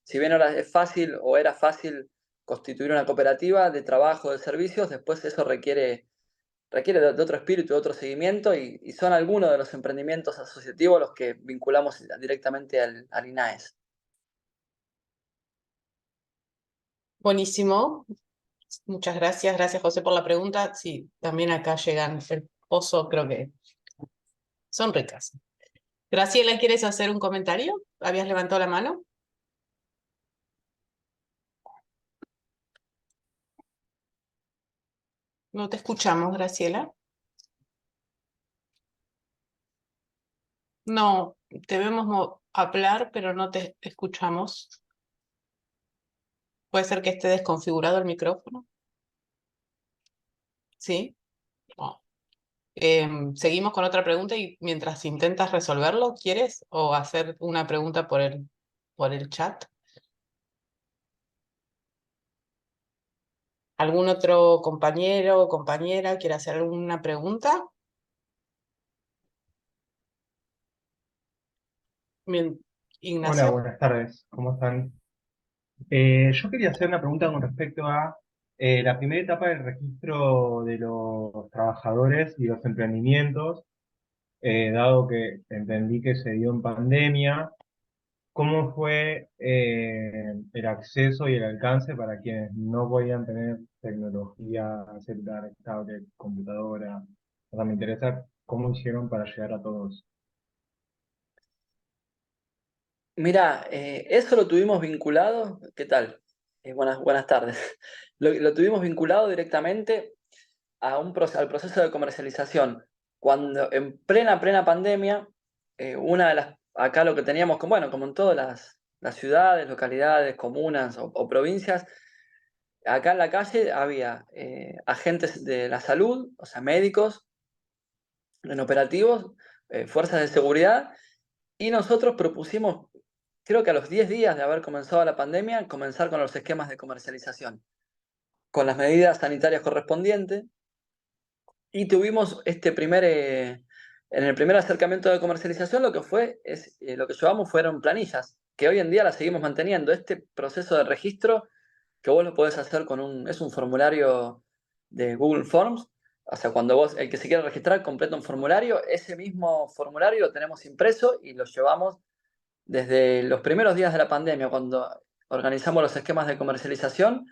Si bien ahora es fácil o era fácil constituir una cooperativa de trabajo, de servicios, después eso requiere de otro espíritu, de otro seguimiento, y son algunos de los emprendimientos asociativos los que vinculamos directamente al INAES. Buenísimo. Muchas gracias. Gracias, José, por la pregunta. Sí, también acá llegan el Pozo, creo que son ricas. Graciela, ¿quieres hacer un comentario? ¿Habías levantado la mano? No te escuchamos, Graciela. No, debemos hablar, pero no te escuchamos. ¿Puede ser que esté desconfigurado el micrófono? ¿Sí? No. Seguimos con otra pregunta y mientras intentas resolverlo, ¿quieres? ¿O hacer una pregunta por el chat? ¿Algún otro compañero o compañera quiere hacer alguna pregunta? Bien, Hola, Ignacio. buenas tardes. ¿Cómo están? Yo quería hacer una pregunta con respecto a la primera etapa del registro de los trabajadores y los emprendimientos, dado que entendí que se dio en pandemia. ¿Cómo fue el acceso y el alcance para quienes no podían tener tecnología, celular, tablet, computadora? O sea, me interesa cómo hicieron para llegar a todos. Mira, eso lo tuvimos vinculado. ¿Qué tal? Buenas tardes. Lo tuvimos vinculado directamente al proceso de comercialización. Cuando en plena pandemia, acá lo que teníamos, como en todas las ciudades, localidades, comunas o provincias, acá en la calle había agentes de la salud, o sea, médicos, en operativos, fuerzas de seguridad, y nosotros propusimos, creo que a los 10 días de haber comenzado la pandemia, comenzar con los esquemas de comercialización, con las medidas sanitarias correspondientes. Y tuvimos en el primer acercamiento de comercialización, lo que llevamos fueron planillas, que hoy en día las seguimos manteniendo. Este proceso de registro, que vos lo podés hacer es un formulario de Google Forms. O sea, el que se quiera registrar, completa un formulario, ese mismo formulario lo tenemos impreso y lo llevamos desde los primeros días de la pandemia, cuando organizamos los esquemas de comercialización,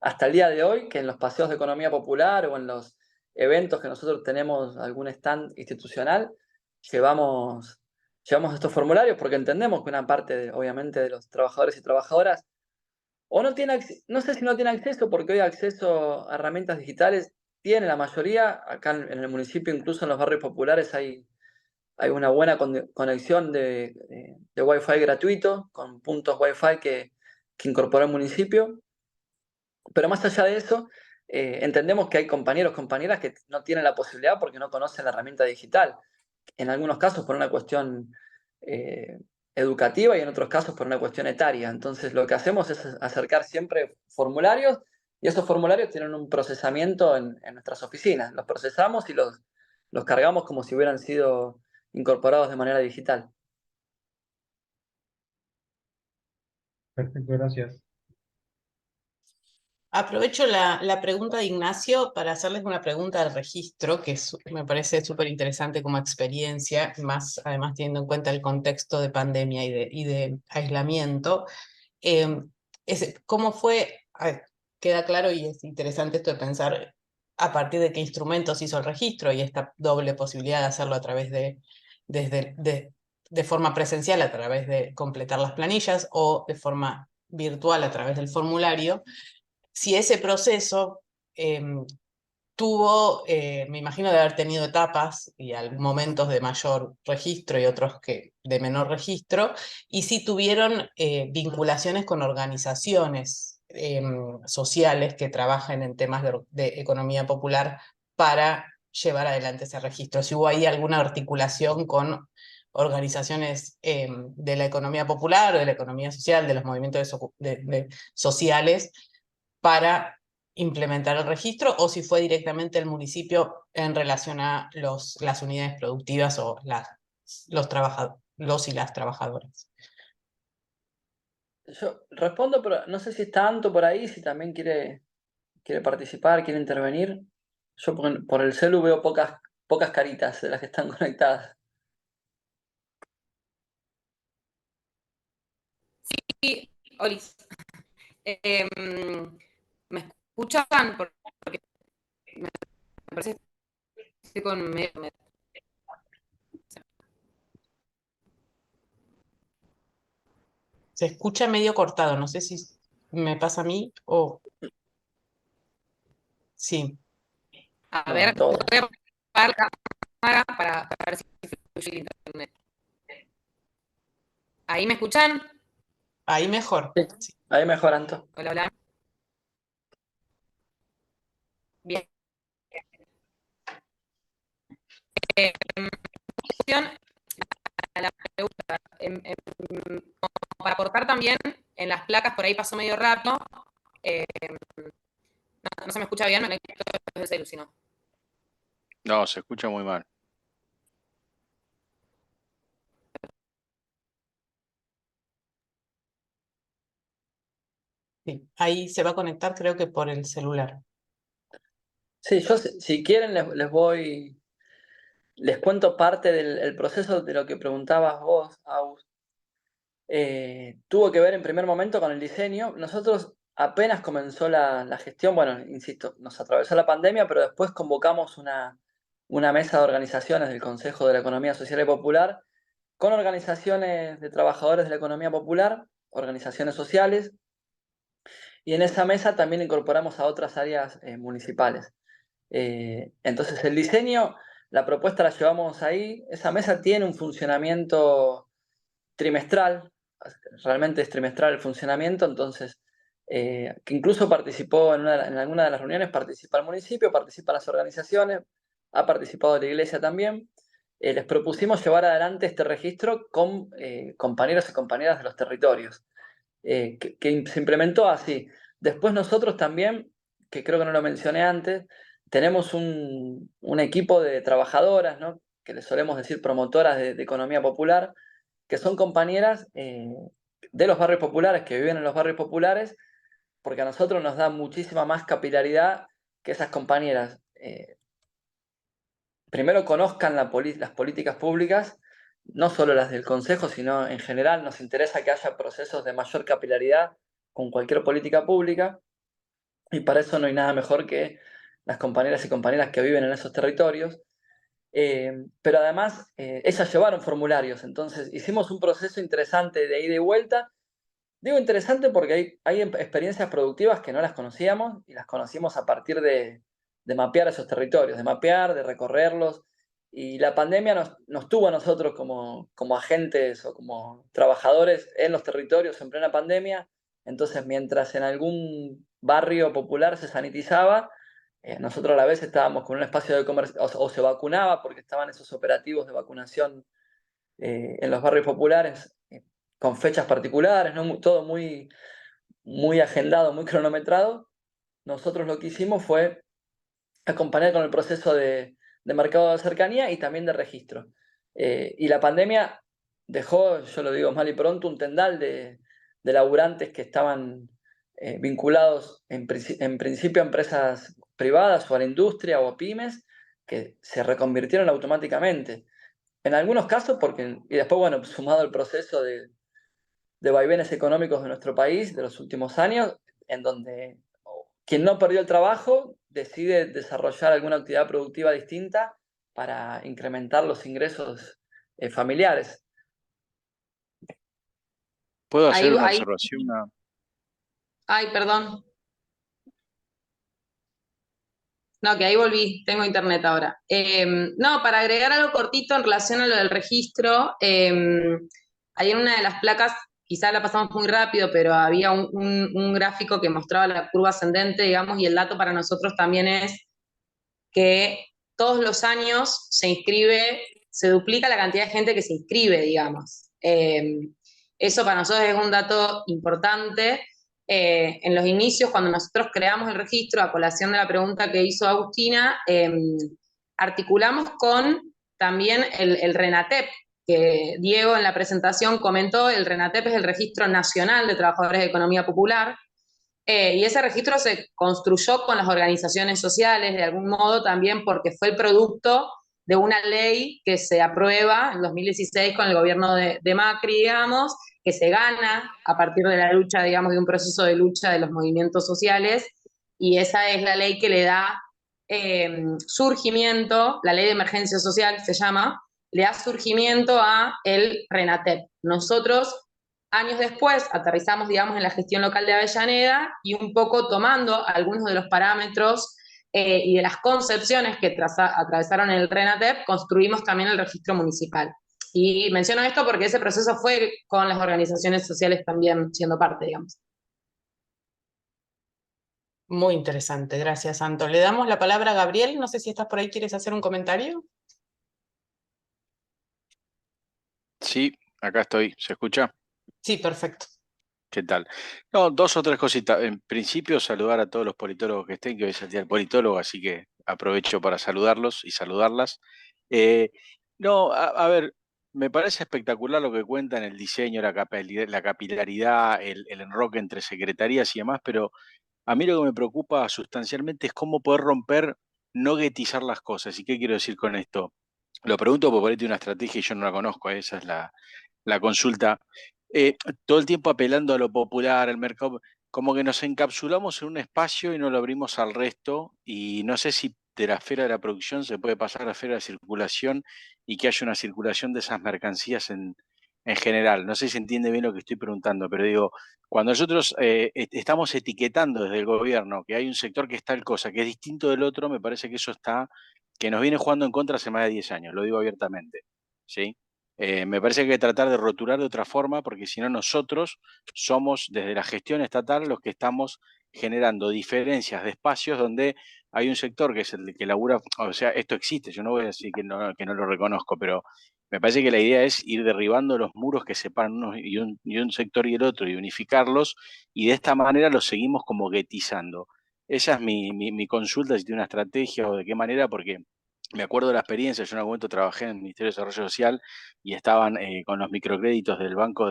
hasta el día de hoy, que en los paseos de economía popular o en los eventos que nosotros tenemos algún stand institucional, llevamos estos formularios, porque entendemos que una parte, obviamente, de los trabajadores y trabajadoras o no sé si no tiene acceso, porque hoy acceso a herramientas digitales tiene la mayoría. Acá en el municipio, incluso en los barrios populares, hay hay una buena conexión de Wi-Fi gratuito, con puntos Wi-Fi que incorporó el municipio. Pero más allá de eso, entendemos que hay compañeros, compañeras que no tienen la posibilidad porque no conocen la herramienta digital. En algunos casos por una cuestión educativa y en otros casos por una cuestión etaria. Entonces lo que hacemos es acercar siempre formularios y esos formularios tienen un procesamiento en nuestras oficinas. Los procesamos y los cargamos como si hubieran sido incorporados de manera digital. Perfecto, gracias. Aprovecho la pregunta de Ignacio para hacerles una pregunta del registro, que me parece súper interesante como experiencia, más además teniendo en cuenta el contexto de pandemia y de aislamiento. ¿Cómo fue? Queda claro y es interesante esto de pensar a partir de qué instrumentos hizo el registro y esta doble posibilidad de hacerlo a través de forma presencial, a través de completar las planillas o de forma virtual a través del formulario. Si ese proceso tuvo, me imagino de haber tenido etapas y momentos de mayor registro y otros que de menor registro, y si tuvieron vinculaciones con organizaciones sociales que trabajan en temas de economía popular para llevar adelante ese registro. Si hubo ahí alguna articulación con organizaciones de la economía popular o de la economía social, de los movimientos sociales, para implementar el registro, o si fue directamente el municipio en relación a las unidades productivas o los y las trabajadoras. Yo respondo, pero no sé si está tanto por ahí, si también quiere participar, quiere intervenir. Yo por el celu veo pocas caritas de las que están conectadas. Sí, Olis. ¿Me escuchan? Porque me parece que estoy con Se escucha medio cortado, no sé si me pasa a mí o... Sí. A No, a ver, voy todos. a apagar la cámara para ver si fluye el internet. ¿Ahí me escuchan? Ahí mejor. Sí, Sí. ahí mejoran todo. Hola, hola. Bien. Eh, a la pregunta, como para aportar también en las placas, por ahí pasó medio rato. No se me escucha bien, me conecto desde el celu, si no. No, se escucha muy mal. Sí. Ahí se va a conectar, creo que por el celular. Sí, yo si quieren les cuento parte del proceso de lo que preguntabas vos, Aus. Tuvo que ver en primer momento con el diseño. Nosotros apenas comenzó la gestión, bueno, insisto, nos atravesó la pandemia, pero después convocamos una mesa de organizaciones del Consejo de la Economía Social y Popular con organizaciones de trabajadores de la economía popular, organizaciones sociales, y en esa mesa también incorporamos a otras áreas municipales. Entonces el diseño, la propuesta la llevamos ahí, esa mesa tiene un funcionamiento trimestral, realmente es trimestral el funcionamiento, entonces, que incluso participó en alguna de las reuniones, participa el municipio, participan las organizaciones, ha participado la iglesia también. Les propusimos llevar adelante este registro con compañeros y compañeras de los territorios, que se implementó así. Después nosotros también, que creo que no lo mencioné antes, tenemos un equipo de trabajadoras, ¿no? Que les solemos decir promotoras de economía popular, que son compañeras de los barrios populares, que viven en los barrios populares, porque a nosotros nos da muchísima más capilaridad que esas compañeras primero conozcan las políticas públicas, no solo las del Consejo, sino en general nos interesa que haya procesos de mayor capilaridad con cualquier política pública, y para eso no hay nada mejor que las compañeras y compañeras que viven en esos territorios. Pero además, ellas llevaron formularios, entonces hicimos un proceso interesante de ida y vuelta. Digo interesante porque hay experiencias productivas que no las conocíamos y las conocimos a partir de mapear esos territorios, de mapear, de recorrerlos. Y la pandemia nos tuvo a nosotros como agentes o como trabajadores en los territorios en plena pandemia. Entonces, mientras en algún barrio popular se sanitizaba, nosotros a la vez estábamos con un espacio de comercio, o se vacunaba porque estaban esos operativos de vacunación en los barrios populares, con fechas particulares, ¿no? Todo muy agendado, muy cronometrado. Nosotros lo que hicimos fue acompañar con el proceso de mercado de cercanía y también de registro. Y la pandemia dejó, yo lo digo mal y pronto, un tendal de laburantes que estaban vinculados en principio a empresas privadas o a la industria o a pymes, que se reconvirtieron automáticamente. En algunos casos, y después, bueno, sumado al proceso de vaivenes económicos de nuestro país de los últimos años, en donde quien no perdió el trabajo decide desarrollar alguna actividad productiva distinta para incrementar los ingresos familiares. ¿Puedo hacer una Ahí, observación? ay, perdón. No, que ahí volví, tengo internet ahora. No, para agregar algo cortito en relación a lo del registro, ahí en una de las placas, quizá la pasamos muy rápido, pero había un gráfico que mostraba la curva ascendente, digamos, y el dato para nosotros también es que todos los años se duplica la cantidad de gente que se inscribe, digamos. Eso para nosotros es un dato importante. En los inicios, cuando nosotros creamos el registro, a colación de la pregunta que hizo Agustina, articulamos con también el RENATEP, que Diego en la presentación comentó. El RENATEP es el Registro Nacional de Trabajadores de Economía Popular, y ese registro se construyó con las organizaciones sociales, de algún modo también porque fue el producto de una ley que se aprueba en 2016 con el gobierno de Macri, digamos, que se gana a partir de la lucha, digamos, de un proceso de lucha de los movimientos sociales, y esa es la ley que le da surgimiento, la ley de emergencia social se llama, le da surgimiento a el RENATEP. Nosotros años después aterrizamos, digamos, en la gestión local de Avellaneda y un poco tomando algunos de los parámetros y de las concepciones que atravesaron el RENATEP, construimos también el registro municipal. Y menciono esto porque ese proceso fue con las organizaciones sociales también siendo parte, digamos. Muy interesante, gracias, Santo. Le damos la palabra a Gabriel, no sé si estás por ahí, ¿quieres hacer un comentario? Sí, acá estoy. ¿Se escucha? Sí, perfecto. ¿Qué tal? No, dos o tres cositas. En principio, saludar a todos los politólogos que estén, que hoy es el día del politólogo, así que aprovecho para saludarlos y saludarlas. Eh, no, a ver, me parece espectacular lo que cuentan, el diseño, la capilaridad, el enroque entre secretarías y demás, pero a mí lo que me preocupa sustancialmente es cómo poder romper, no guetizar las cosas. ¿Y qué quiero decir con esto? Lo pregunto porque por ahí tiene una estrategia y yo no la conozco, esa es la consulta. Eh, Todo el tiempo apelando a lo popular, al mercado, como que nos encapsulamos en un espacio y no lo abrimos al resto, y no sé si de la esfera de la producción se puede pasar a la esfera de circulación y que haya una circulación de esas mercancías en general. No sé si se entiende bien lo que estoy preguntando, pero digo, cuando nosotros estamos etiquetando desde el gobierno que hay un sector que es tal cosa, que es distinto del otro, me parece que eso está, que nos viene jugando en contra hace más de 10 años, lo digo abiertamente, ¿sí? Me parece que hay que tratar de rotular de otra forma, porque si no nosotros somos desde la gestión estatal los que estamos generando diferencias de espacios donde hay un sector que es el que labura, o sea, esto existe, yo no voy a decir que no lo reconozco, pero me parece que la idea es ir derribando los muros que separan unos y un sector y el otro y unificarlos, y de esta manera los seguimos como guetizando. Esa es mi consulta, si tiene una estrategia o de qué manera, porque me acuerdo de la experiencia. Yo en algún momento trabajé en el Ministerio de Desarrollo Social y estaban con los microcréditos del Banco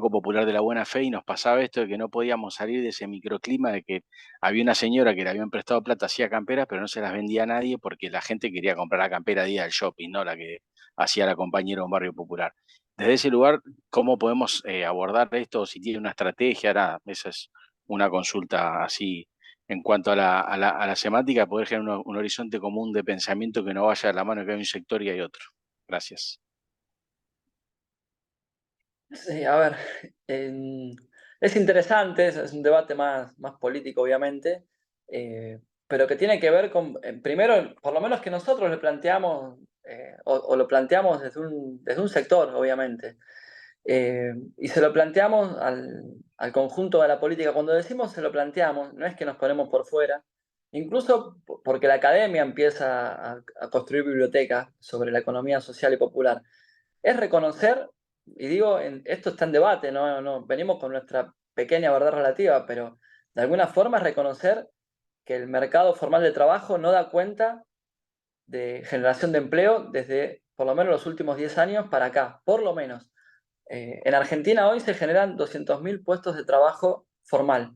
Popular de la Buena Fe, y nos pasaba esto de que no podíamos salir de ese microclima de que había una señora que le habían prestado plata, hacía camperas, pero no se las vendía a nadie porque la gente quería comprar la campera día del shopping, no la que hacía la compañera de un barrio popular. Desde ese lugar, ¿cómo podemos abordar esto? Si tiene una estrategia, nada, esa es una consulta así en cuanto a la semántica, poder generar un horizonte común de pensamiento que no vaya de la mano, que hay un sector y hay otro. Gracias. Sí, a ver, es interesante, es un debate más político, obviamente, pero que tiene que ver con, primero, por lo menos que nosotros le planteamos, o lo planteamos desde un sector, obviamente, y se lo planteamos al conjunto de la política. Cuando decimos se lo planteamos, no es que nos ponemos por fuera, incluso porque la academia empieza a construir bibliotecas sobre la economía social y popular. Es reconocer, y digo, esto está en debate, no venimos con nuestra pequeña verdad relativa, pero de alguna forma es reconocer que el mercado formal de trabajo no da cuenta de generación de empleo desde por lo menos los últimos 10 años para acá, por lo menos. En Argentina hoy se generan 200.000 puestos de trabajo formal.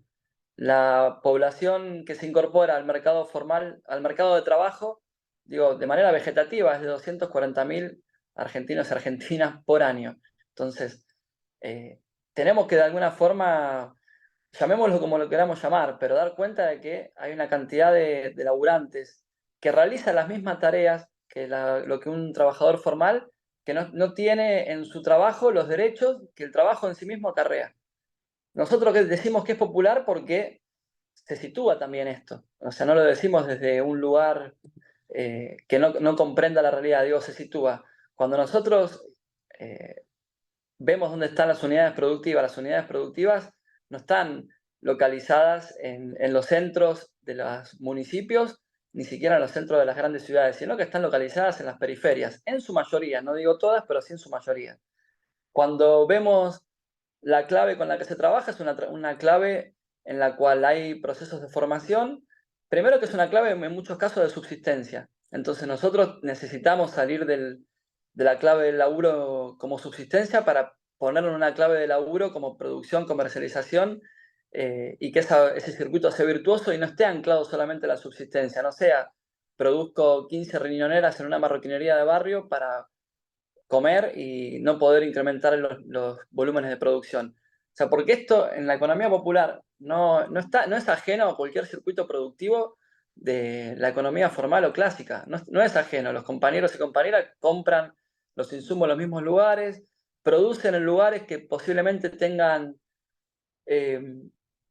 La población que se incorpora al mercado formal, al mercado de trabajo, digo, de manera vegetativa, es de 240.000 argentinos y argentinas por año. Entonces, tenemos que de alguna forma, llamémoslo como lo queramos llamar, pero dar cuenta de que hay una cantidad de laburantes que realizan las mismas tareas que lo que un trabajador formal, que no tiene en su trabajo los derechos que el trabajo en sí mismo acarrea. Nosotros decimos que es popular porque se sitúa también esto. O sea, no lo decimos desde un lugar que no comprenda la realidad, digo, se sitúa. Cuando nosotros vemos dónde están las unidades productivas no están localizadas en los centros de los municipios, ni siquiera en los centros de las grandes ciudades, sino que están localizadas en las periferias, en su mayoría, no digo todas, pero sí en su mayoría. Cuando vemos la clave con la que se trabaja, es una clave en la cual hay procesos de formación, primero que es una clave en muchos casos de subsistencia. Entonces nosotros necesitamos salir de la clave del laburo como subsistencia para ponerlo en una clave de laburo como producción, comercialización, y que ese circuito sea virtuoso y no esté anclado solamente a la subsistencia, no sea produzco 15 riñoneras en una marroquinería de barrio para comer y no poder incrementar los volúmenes de producción. O sea, porque esto en la economía popular no es ajeno a cualquier circuito productivo de la economía formal o clásica. No es ajeno. Los compañeros y compañeras compran los insumos en los mismos lugares, producen en lugares que posiblemente tengan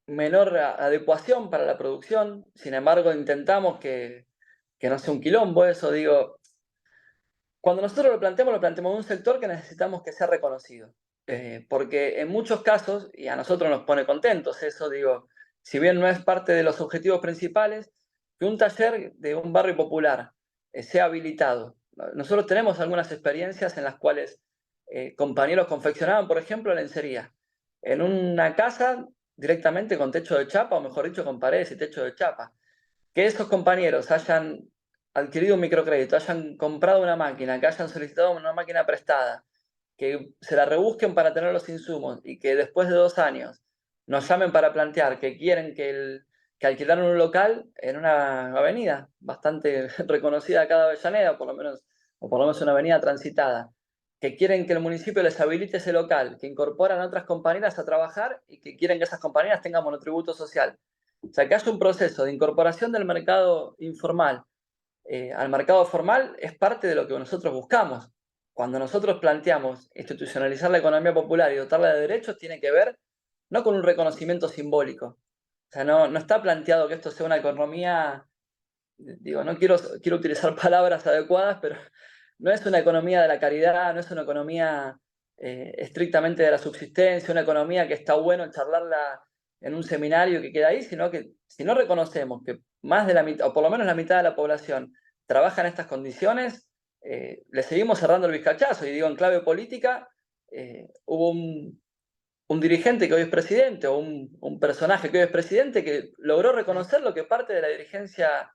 menor adecuación para la producción. Sin embargo, intentamos que no sea un quilombo eso. Digo, cuando nosotros lo planteamos en un sector que necesitamos que sea reconocido. Porque en muchos casos, y a nosotros nos pone contentos eso, digo, si bien no es parte de los objetivos principales, que un taller de un barrio popular sea habilitado. Nosotros tenemos algunas experiencias en las cuales compañeros confeccionaban, por ejemplo, lencería en una casa directamente con techo de chapa, o mejor dicho, con paredes y techo de chapa. Que esos compañeros hayan adquirido un microcrédito, hayan comprado una máquina, que hayan solicitado una máquina prestada, que se la rebusquen para tener los insumos y que después de 2 años nos llamen para plantear que quieren que alquilaron un local en una avenida bastante reconocida acá de Avellaneda, o por lo menos una avenida transitada, que quieren que el municipio les habilite ese local, que incorporan a otras compañeras a trabajar y que quieren que esas compañeras tengan monotributo social. O sea, que haya un proceso de incorporación del mercado informal al mercado formal es parte de lo que nosotros buscamos. Cuando nosotros planteamos institucionalizar la economía popular y dotarla de derechos, tiene que ver no con un reconocimiento simbólico. O sea, no está planteado que esto sea una economía, digo, no quiero utilizar palabras adecuadas, pero no es una economía de la caridad, no es una economía estrictamente de la subsistencia, una economía que está bueno charlarla en un seminario que queda ahí, sino que si no reconocemos que más de la mitad, o por lo menos la mitad de la población, trabaja en estas condiciones, le seguimos cerrando el vizcachazo. Y digo, en clave política, hubo un dirigente que hoy es presidente, o un personaje que hoy es presidente, que logró reconocer lo que parte de la dirigencia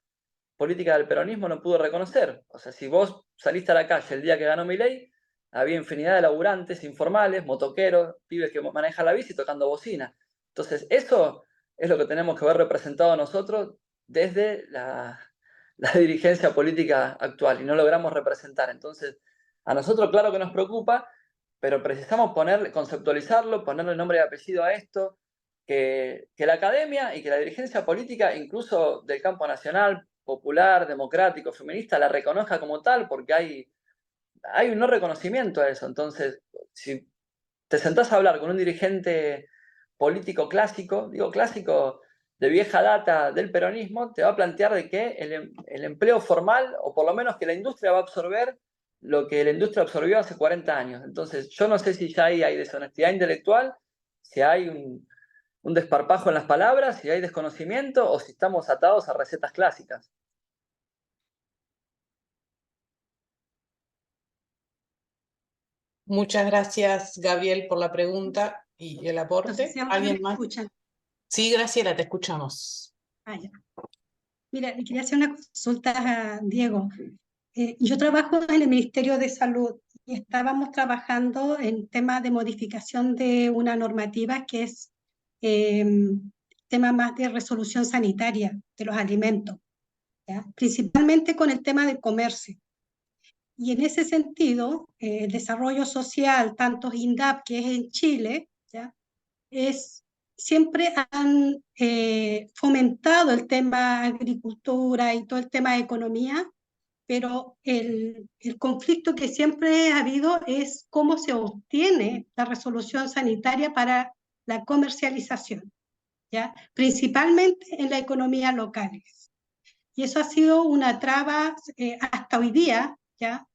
política del peronismo no pudo reconocer. O sea, si vos saliste a la calle el día que ganó Milei, había infinidad de laburantes informales, motoqueros, pibes que manejan la bici tocando bocina. Entonces, eso es lo que tenemos que ver representado nosotros desde la dirigencia política actual y no logramos representar. Entonces, a nosotros claro que nos preocupa, pero precisamos conceptualizarlo, ponerle nombre y apellido a esto, que la academia y que la dirigencia política, incluso del campo nacional, popular, democrático, feminista, la reconozca como tal, porque hay un no reconocimiento a eso. Entonces, si te sentás a hablar con un dirigente político clásico, digo clásico, de vieja data del peronismo te va a plantear de que el empleo formal, o por lo menos que la industria va a absorber lo que la industria absorbió hace 40 años. Entonces, yo no sé si ya ahí hay deshonestidad intelectual, si hay un desparpajo en las palabras, si hay desconocimiento, o si estamos atados a recetas clásicas. Muchas gracias, Gabriel, por la pregunta y el No sé aporte. si ahora ¿Alguien me más? escuchan. Sí, Graciela, te escuchamos. Ya. Mira, le quería hacer una consulta a Diego. Yo trabajo en el Ministerio de Salud y estábamos trabajando en temas de modificación de una normativa que es tema más de resolución sanitaria de los alimentos, ¿ya? Principalmente con el tema del comercio. Y en ese sentido, el desarrollo social, tanto INDAP, que es en Chile, ¿ya? Siempre han fomentado el tema agricultura y todo el tema de economía, pero el conflicto que siempre ha habido es cómo se obtiene la resolución sanitaria para la comercialización, ¿ya? Principalmente en la economía locales. Y eso ha sido una traba hasta hoy día, ¿ya?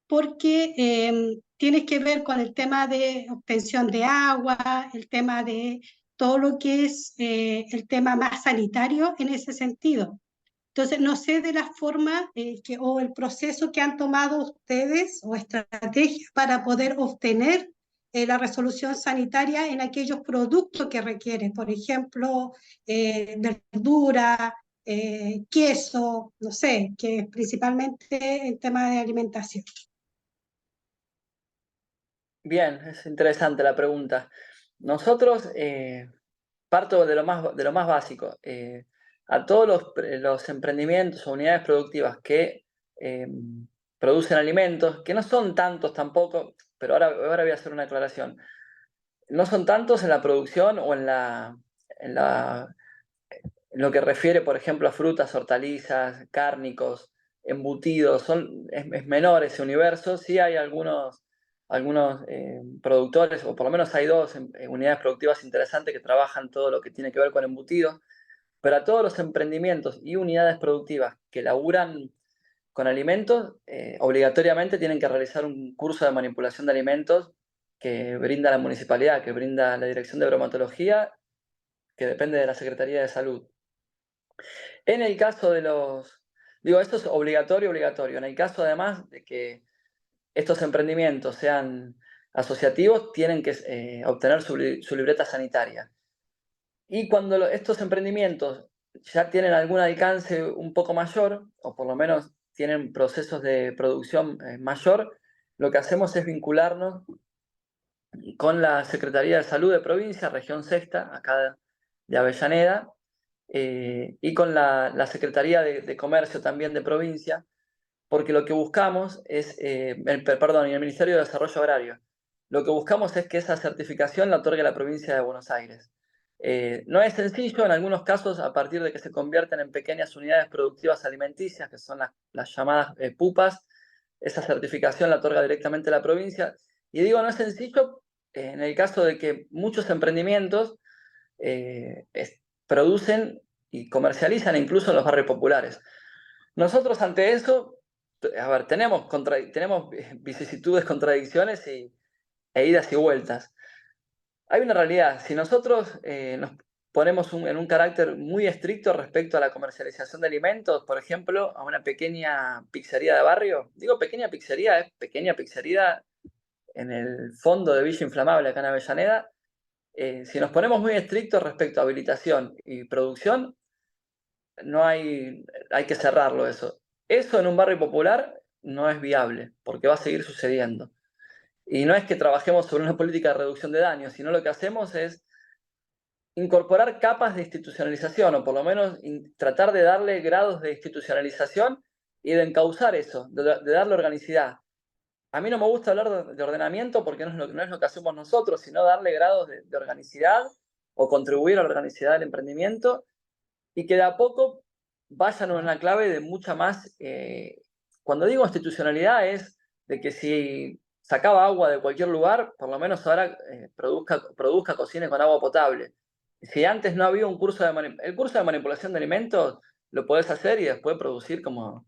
Porque tiene que ver con el tema de obtención de agua, el tema de todo lo que es el tema más sanitario en ese sentido. Entonces, no sé de la forma o el proceso que han tomado ustedes o estrategias para poder obtener la resolución sanitaria en aquellos productos que requieren, por ejemplo, verdura, queso, no sé, que es principalmente el tema de alimentación. Bien, es interesante la pregunta. Nosotros, parto de lo más básico. A todos los emprendimientos o unidades productivas que producen alimentos, que no son tantos tampoco, pero ahora voy a hacer una aclaración. No son tantos en la producción o en lo que refiere, por ejemplo, a frutas, hortalizas, cárnicos, embutidos, es menor ese universo. Sí hay algunos productores, o por lo menos hay dos unidades productivas interesantes que trabajan todo lo que tiene que ver con embutidos, pero a todos los emprendimientos y unidades productivas que laburan con alimentos, obligatoriamente tienen que realizar un curso de manipulación de alimentos que brinda la municipalidad, que brinda la Dirección de Bromatología, que depende de la Secretaría de Salud. En el caso de esto es obligatorio. En el caso además de que estos emprendimientos sean asociativos, tienen que obtener su libreta sanitaria. Y cuando estos emprendimientos ya tienen algún alcance un poco mayor, o por lo menos tienen procesos de producción mayor, lo que hacemos es vincularnos con la Secretaría de Salud de provincia, región sexta, acá de Avellaneda, y con la Secretaría de Comercio también de provincia, porque lo que buscamos es, y el Ministerio de Desarrollo Agrario, lo que buscamos es que esa certificación la otorgue la provincia de Buenos Aires. No es sencillo, en algunos casos, a partir de que se convierten en pequeñas unidades productivas alimenticias, que son las llamadas PUPAs, esa certificación la otorga directamente la provincia. Y digo, no es sencillo en el caso de que muchos emprendimientos producen y comercializan incluso en los barrios populares. Nosotros ante eso, a ver, tenemos vicisitudes, contradicciones e idas y vueltas. Hay una realidad, si nosotros nos ponemos en un carácter muy estricto respecto a la comercialización de alimentos, por ejemplo, a una pequeña pizzería de barrio, digo pequeña pizzería, es pequeña pizzería en el fondo de Villa Inflamable, acá en Avellaneda, si nos ponemos muy estrictos respecto a habilitación y producción, hay que cerrarlo eso. Eso en un barrio popular no es viable, porque va a seguir sucediendo. Y no es que trabajemos sobre una política de reducción de daños, sino lo que hacemos es incorporar capas de institucionalización, o por lo menos tratar de darle grados de institucionalización y de encauzar eso, de darle organicidad. A mí no me gusta hablar de ordenamiento porque no es lo que hacemos nosotros, sino darle grados de organicidad o contribuir a la organicidad del emprendimiento y que de a poco vayan en una clave de mucha más... cuando digo institucionalidad es de que si sacaba agua de cualquier lugar, por lo menos ahora produzca, cocine con agua potable. Si antes no había un curso el curso de manipulación de alimentos, lo podés hacer y después producir como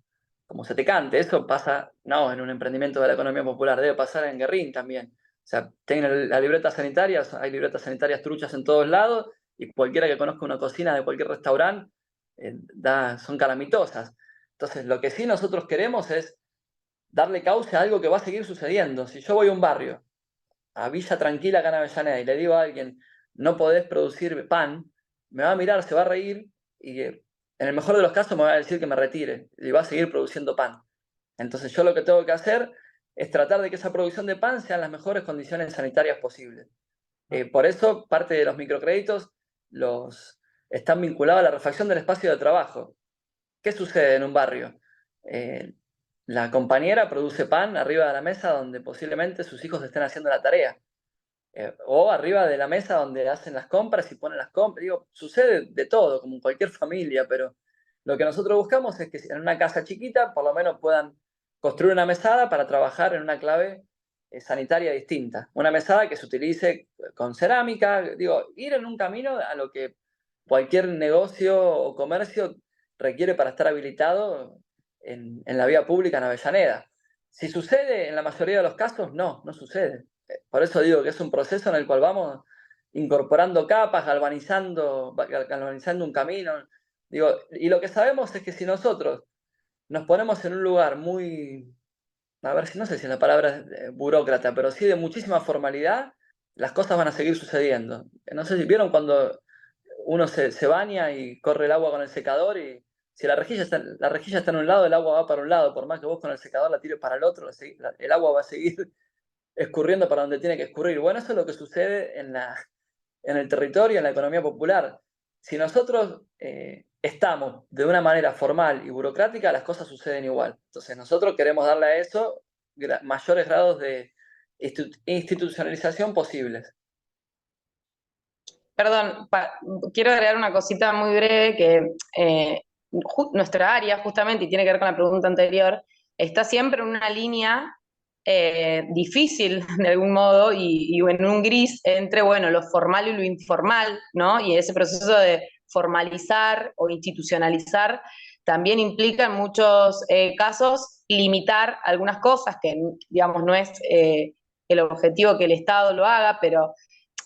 se te cante. Eso pasa, no, en un emprendimiento de la economía popular, debe pasar en Guerrín también. O sea, tienen las libretas sanitarias, hay libretas sanitarias truchas en todos lados, y cualquiera que conozca una cocina de cualquier restaurante, son calamitosas. Entonces, lo que sí nosotros queremos es darle cauce a algo que va a seguir sucediendo. Si yo voy a un barrio, a Villa Tranquila, acá en Avellaneda, y le digo a alguien, no podés producir pan, me va a mirar, se va a reír, y en el mejor de los casos me va a decir que me retire, y va a seguir produciendo pan. Entonces yo lo que tengo que hacer es tratar de que esa producción de pan sea en las mejores condiciones sanitarias posibles. Por eso parte de los microcréditos están vinculados a la refacción del espacio de trabajo. ¿Qué sucede en un barrio? La compañera produce pan arriba de la mesa donde posiblemente sus hijos estén haciendo la tarea. O arriba de la mesa donde hacen las compras y ponen las compras. Digo, sucede de todo, como en cualquier familia, pero lo que nosotros buscamos es que en una casa chiquita por lo menos puedan construir una mesada para trabajar en una clave sanitaria distinta. Una mesada que se utilice con cerámica, digo, ir en un camino a lo que cualquier negocio o comercio requiere para estar habilitado en la vía pública en Avellaneda. Si sucede en la mayoría de los casos, no sucede. Por eso digo que es un proceso en el cual vamos incorporando capas, galvanizando un camino. Digo, y lo que sabemos es que si nosotros nos ponemos en un lugar muy, a ver si no sé si la palabra es burócrata, pero sí de muchísima formalidad, las cosas van a seguir sucediendo. No sé si vieron cuando uno se baña y corre el agua con el secador, y si la rejilla está en un lado, el agua va para un lado, por más que vos con el secador la tires para el otro, el agua va a seguir escurriendo para donde tiene que escurrir. Bueno, eso es lo que sucede en el territorio, en la economía popular. Si nosotros estamos de una manera formal y burocrática, las cosas suceden igual. Entonces nosotros queremos darle a eso mayores grados de institucionalización posibles. Perdón, quiero agregar una cosita muy breve que nuestra área, justamente, y tiene que ver con la pregunta anterior, está siempre en una línea difícil de algún modo y en un gris entre, bueno, lo formal y lo informal, ¿no? Y ese proceso de formalizar o institucionalizar también implica en muchos casos limitar algunas cosas que, digamos, no es el objetivo que el Estado lo haga, pero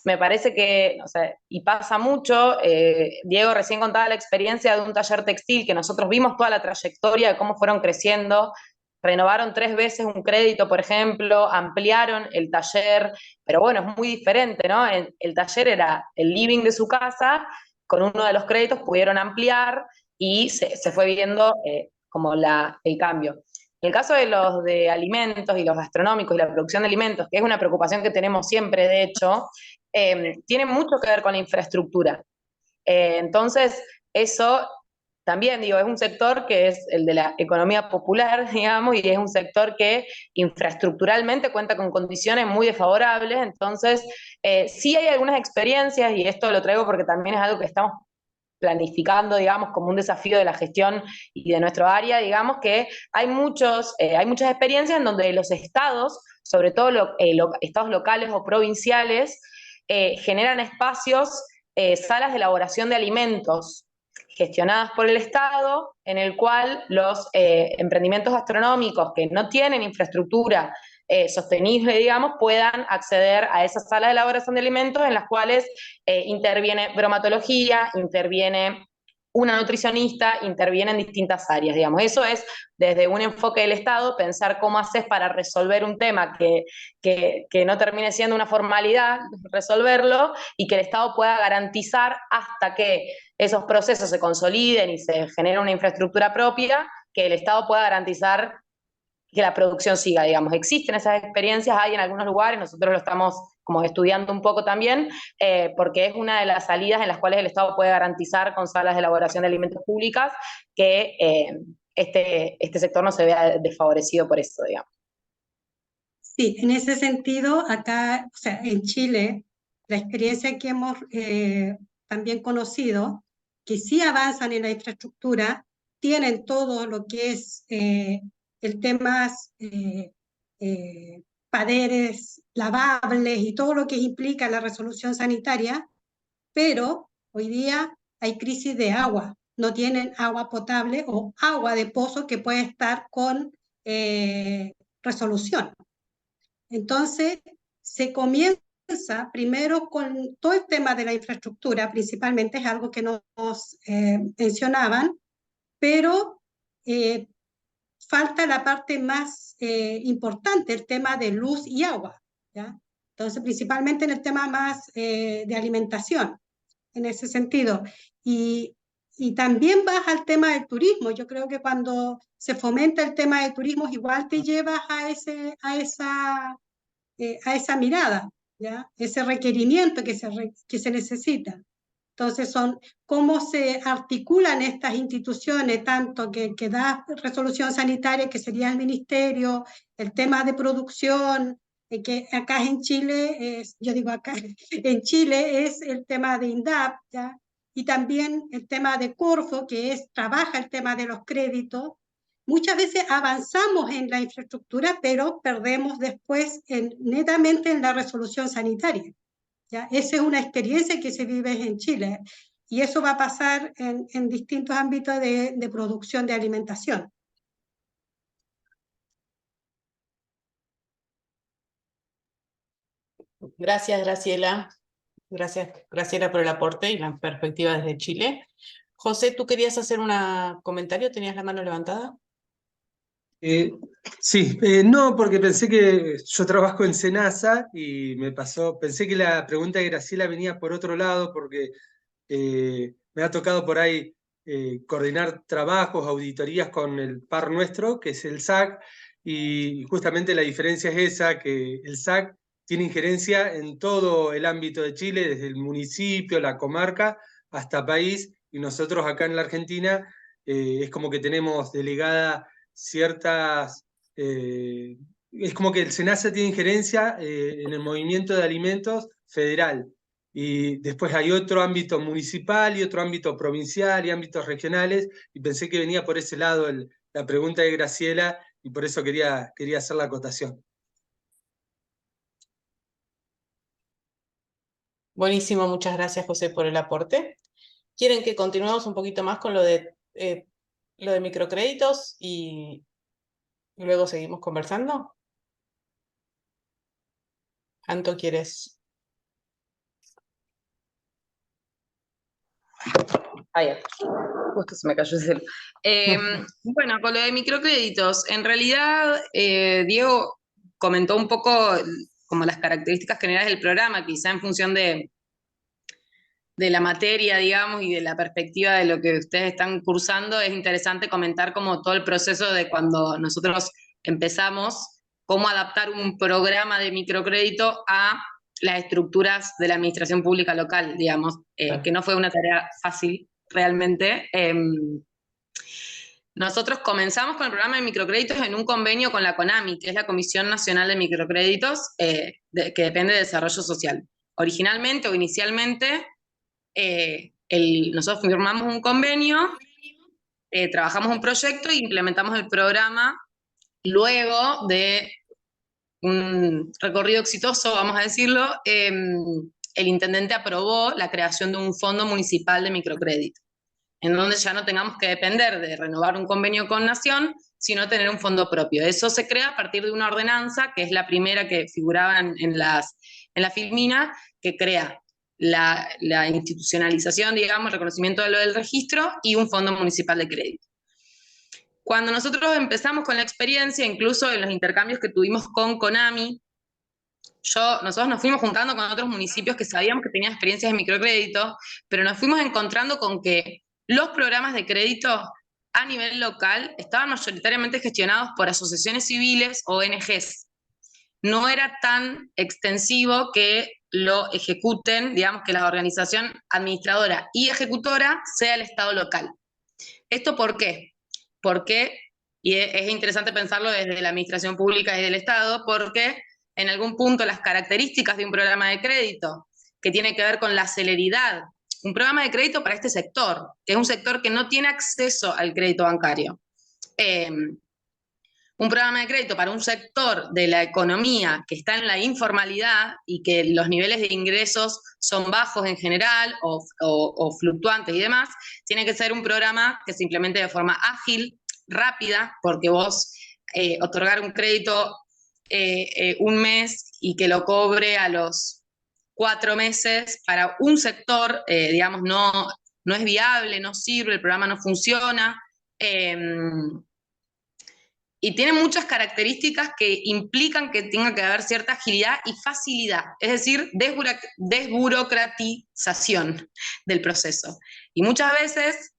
me parece que, o sea, y pasa mucho, Diego recién contaba la experiencia de un taller textil, que nosotros vimos toda la trayectoria de cómo fueron creciendo, renovaron 3 veces un crédito, por ejemplo, ampliaron el taller, pero bueno, es muy diferente, ¿no? El taller era el living de su casa, con uno de los créditos pudieron ampliar y se fue viendo como el cambio. En el caso de los de alimentos y los gastronómicos y la producción de alimentos, que es una preocupación que tenemos siempre, de hecho, tiene mucho que ver con la infraestructura. Entonces, eso también, digo, es un sector que es el de la economía popular, digamos, y es un sector que infraestructuralmente cuenta con condiciones muy desfavorables. Entonces, sí hay algunas experiencias, y esto lo traigo porque también es algo que estamos planificando, digamos, como un desafío de la gestión y de nuestro área, digamos, que hay muchas experiencias en donde los estados, sobre todo estados locales o provinciales, generan espacios, salas de elaboración de alimentos gestionadas por el Estado, en el cual los emprendimientos gastronómicos que no tienen infraestructura sostenible, digamos, puedan acceder a esas salas de elaboración de alimentos en las cuales interviene bromatología, interviene una nutricionista, interviene en distintas áreas, digamos. Eso es desde un enfoque del Estado, pensar cómo haces para resolver un tema que no termine siendo una formalidad, resolverlo, y que el Estado pueda garantizar hasta que esos procesos se consoliden y se genere una infraestructura propia, que el Estado pueda garantizar que la producción siga, digamos. Existen esas experiencias, hay en algunos lugares, nosotros lo estamos como estudiando un poco también, porque es una de las salidas en las cuales el Estado puede garantizar con salas de elaboración de alimentos públicas que este sector no se vea desfavorecido por eso, digamos. Sí, en ese sentido, acá, o sea, en Chile, la experiencia que hemos también conocido, que sí avanzan en la infraestructura, tienen todo lo que es el tema paderes lavables y todo lo que implica la resolución sanitaria, pero Hoy día hay crisis de agua, no tienen agua potable o agua de pozo que puede estar con resolución. Entonces, se comienza primero con todo el tema de la infraestructura, principalmente es algo que nos mencionaban, pero falta la parte más importante, el tema de luz y agua, ¿ya? Entonces, principalmente en el tema más de alimentación, en ese sentido. Y también vas al tema del turismo. Yo creo que cuando se fomenta el tema del turismo, igual te llevas a esa mirada, ¿ya? Ese requerimiento que se necesita. Entonces, son cómo se articulan estas instituciones, tanto que da resolución sanitaria, que sería el ministerio, el tema de producción, que acá en Chile, yo digo acá, en Chile es el tema de INDAP, ¿ya? Y también el tema de Corfo, que trabaja el tema de los créditos. Muchas veces avanzamos en la infraestructura, pero perdemos después netamente en la resolución sanitaria, ¿ya? Esa es una experiencia que se vive en Chile y eso va a pasar en distintos ámbitos de producción de alimentación. Gracias, Graciela. Gracias, Graciela, por el aporte y la perspectiva desde Chile. José, ¿tú querías hacer un comentario? ¿Tenías la mano levantada? Sí, no, porque pensé que yo trabajo en Senasa y pensé que la pregunta de Graciela venía por otro lado, porque me ha tocado por ahí coordinar trabajos, auditorías con el par nuestro, que es el SAC, y justamente la diferencia es esa, que el SAC tiene injerencia en todo el ámbito de Chile, desde el municipio, la comarca, hasta país, y nosotros acá en la Argentina es como que tenemos delegada ciertas... es como que el SENASA tiene injerencia en el movimiento de alimentos federal. Y después hay otro ámbito municipal y otro ámbito provincial y ámbitos regionales, y pensé que venía por ese lado la pregunta de Graciela, y por eso quería hacer la acotación. Buenísimo, muchas gracias, José, por el aporte. ¿Quieren que continuemos un poquito más con lo de microcréditos y luego seguimos conversando? Anto, ¿quieres? Ya. Justo se me cayó el cel. Bueno, con lo de microcréditos, en realidad Diego comentó un poco como las características generales del programa, quizá en función de la materia, digamos, y de la perspectiva de lo que ustedes están cursando. Es interesante comentar como todo el proceso de cuando nosotros empezamos, cómo adaptar un programa de microcrédito a las estructuras de la administración pública local, digamos, que no fue una tarea fácil realmente. Nosotros comenzamos con el programa de microcréditos en un convenio con la CONAMI, que es la Comisión Nacional de Microcréditos, que depende de Desarrollo Social. Originalmente o inicialmente, nosotros firmamos un convenio, trabajamos un proyecto e implementamos el programa luego de un recorrido exitoso, vamos a decirlo. El intendente aprobó la creación de un fondo municipal de microcrédito, en donde ya no tengamos que depender de renovar un convenio con Nación, sino tener un fondo propio. Eso se crea a partir de una ordenanza, que es la primera que figuraba en la Filmina, que crea la institucionalización, digamos, el reconocimiento de lo del registro y un fondo municipal de crédito. Cuando nosotros empezamos con la experiencia, incluso en los intercambios que tuvimos con CONAMI, nosotros nos fuimos juntando con otros municipios que sabíamos que tenían experiencias de microcrédito, pero nos fuimos encontrando con que los programas de crédito a nivel local estaban mayoritariamente gestionados por asociaciones civiles o ONGs. No era tan extensivo que lo ejecuten, digamos que la organización administradora y ejecutora sea el Estado local. ¿Esto por qué? Porque, y es interesante pensarlo desde la administración pública y del Estado, porque en algún punto las características de un programa de crédito, que tiene que ver con la celeridad, un programa de crédito para este sector, que es un sector que no tiene acceso al crédito bancario. un programa de crédito para un sector de la economía que está en la informalidad y que los niveles de ingresos son bajos en general o fluctuantes y demás, tiene que ser un programa que se implemente de forma ágil, rápida, porque vos otorgar un crédito un mes y que lo cobre a los 4 meses para un sector, digamos, no es viable, no sirve, el programa no funciona. Y tiene muchas características que implican que tenga que haber cierta agilidad y facilidad, es decir, desburocratización del proceso. Y muchas veces,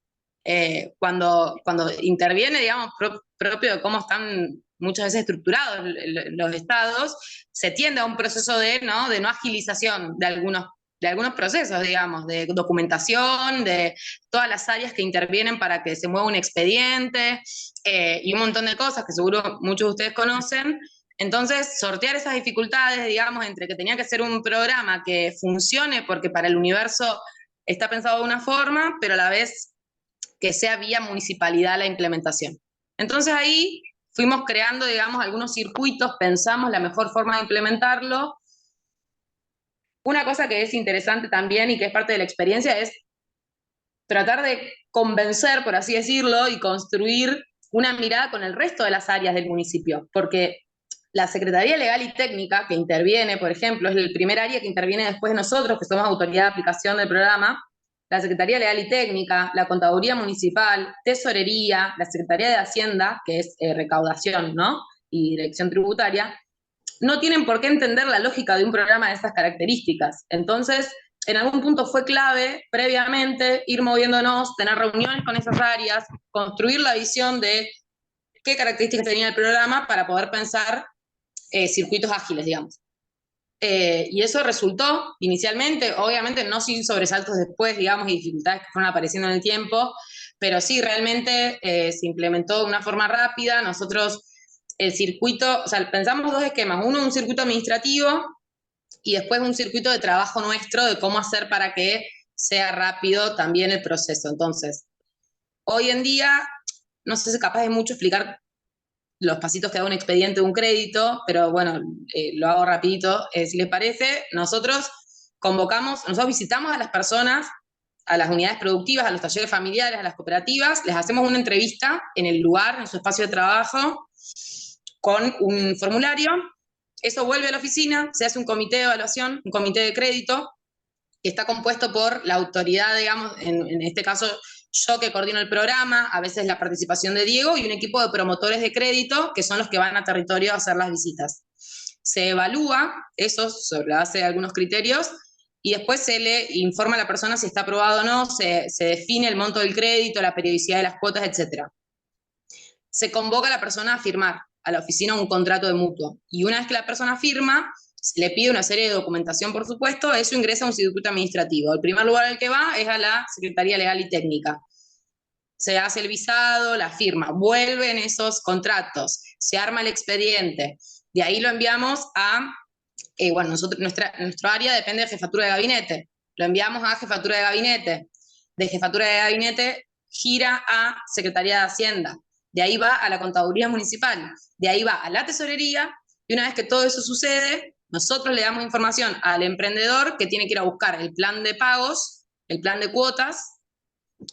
cuando interviene, digamos, propio de cómo están muchas veces estructurados los estados, se tiende a un proceso de no agilización de algunos procesos, digamos, de documentación, de todas las áreas que intervienen para que se mueva un expediente, y un montón de cosas que seguro muchos de ustedes conocen. Entonces, sortear esas dificultades, digamos, entre que tenía que ser un programa que funcione, porque para el universo está pensado de una forma, pero a la vez que sea vía municipalidad la implementación. Entonces ahí fuimos creando, digamos, algunos circuitos, pensamos la mejor forma de implementarlo. Una cosa que es interesante también y que es parte de la experiencia es tratar de convencer, por así decirlo, y construir una mirada con el resto de las áreas del municipio, porque la Secretaría Legal y Técnica, que interviene, por ejemplo, es el primer área que interviene después de nosotros, que somos autoridad de aplicación del programa, la Secretaría Legal y Técnica, la Contaduría Municipal, Tesorería, la Secretaría de Hacienda, que es recaudación, ¿no? Y Dirección Tributaria, no tienen por qué entender la lógica de un programa de esas características. Entonces, en algún punto fue clave, previamente, ir moviéndonos, tener reuniones con esas áreas, construir la visión de qué características tenía el programa para poder pensar circuitos ágiles, digamos. Y eso resultó inicialmente, obviamente no sin sobresaltos después, digamos, y dificultades que fueron apareciendo en el tiempo, pero sí, realmente se implementó de una forma rápida. Nosotros, el circuito, o sea, pensamos dos esquemas. Uno, un circuito administrativo, y después un circuito de trabajo nuestro de cómo hacer para que sea rápido también el proceso. Entonces, hoy en día, no sé si es capaz de mucho explicar los pasitos que da un expediente de un crédito, pero bueno, lo hago rapidito. Si les parece, nosotros visitamos a las personas, a las unidades productivas, a los talleres familiares, a las cooperativas, les hacemos una entrevista en el lugar, en su espacio de trabajo, con un formulario. Eso vuelve a la oficina, se hace un comité de evaluación, un comité de crédito, que está compuesto por la autoridad, digamos, en este caso yo que coordino el programa, a veces la participación de Diego y un equipo de promotores de crédito que son los que van a territorio a hacer las visitas. Se evalúa eso sobre la base de algunos criterios y después se le informa a la persona si está aprobado o no, se define el monto del crédito, la periodicidad de las cuotas, etc. Se convoca a la persona a firmar a la oficina un contrato de mutuo y una vez que la persona firma, se le pide una serie de documentación, por supuesto, eso ingresa a un circuito administrativo. El primer lugar al que va es a la Secretaría Legal y Técnica. Se hace el visado, la firma, vuelven esos contratos, se arma el expediente, de ahí lo enviamos a, bueno, nuestro área depende de jefatura de gabinete, lo enviamos a jefatura de gabinete, de jefatura de gabinete gira a Secretaría de Hacienda, de ahí va a la Contaduría Municipal, de ahí va a la Tesorería, y una vez que todo eso sucede, nosotros le damos información al emprendedor que tiene que ir a buscar el plan de pagos, el plan de cuotas,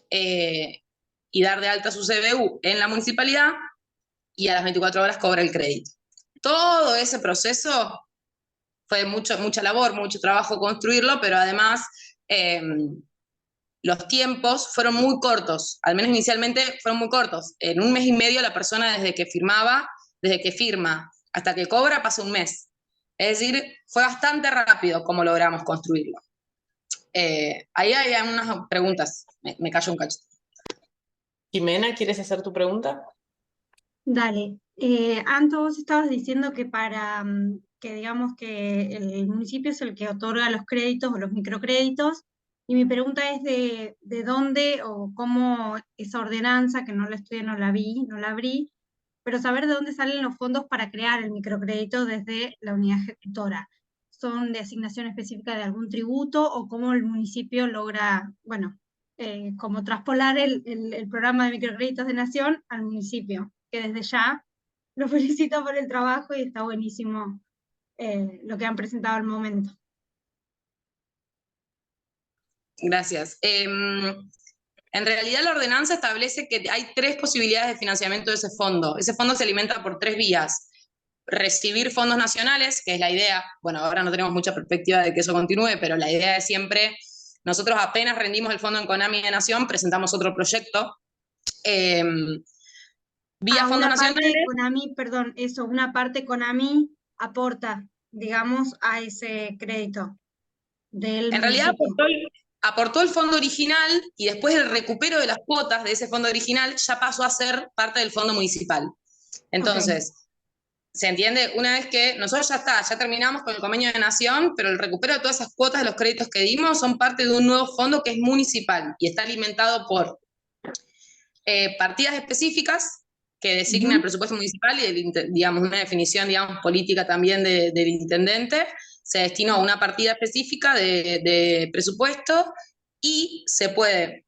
y dar de alta su CBU en la municipalidad, y a las 24 horas cobra el crédito. Todo ese proceso fue mucha labor, mucho trabajo construirlo, pero además los tiempos fueron muy cortos, al menos inicialmente fueron muy cortos. En un mes y medio la persona desde que firma hasta que cobra pasa un mes. Es decir, fue bastante rápido como logramos construirlo. Ahí hay unas preguntas, me callo un cachito. Jimena, ¿quieres hacer tu pregunta? Dale. Anto, vos estabas diciendo que para que digamos que el municipio es el que otorga los créditos o los microcréditos, y mi pregunta es de dónde o cómo esa ordenanza, que no la estudié, no la abrí, pero saber de dónde salen los fondos para crear el microcrédito desde la unidad ejecutora. ¿Son de asignación específica de algún tributo o cómo el municipio logra, bueno, como traspolar el programa de microcréditos de Nación al municipio, que desde ya Los felicito por el trabajo y está buenísimo lo que han presentado al momento. Gracias. En realidad la ordenanza establece que hay 3 posibilidades de financiamiento de ese fondo. Ese fondo se alimenta por 3 vías. Recibir fondos nacionales, que es la idea, bueno, ahora no tenemos mucha perspectiva de que eso continúe, pero la idea es siempre, nosotros apenas rendimos el fondo en CONAMI de Nación, presentamos otro proyecto. Vía fondos nacionales. CONAMI, perdón, eso, una parte CONAMI aporta, digamos, a ese crédito del En realidad municipio. aportó el fondo original y después el recupero de las cuotas de ese fondo original ya pasó a ser parte del fondo municipal. Entonces, ¿se entiende? Una vez que nosotros ya terminamos con el convenio de Nación, pero el recupero de todas esas cuotas de los créditos que dimos son parte de un nuevo fondo que es municipal y está alimentado por partidas específicas que designa el presupuesto municipal y, digamos, una definición, digamos, política también del intendente. Se destinó una partida específica de presupuesto y se puede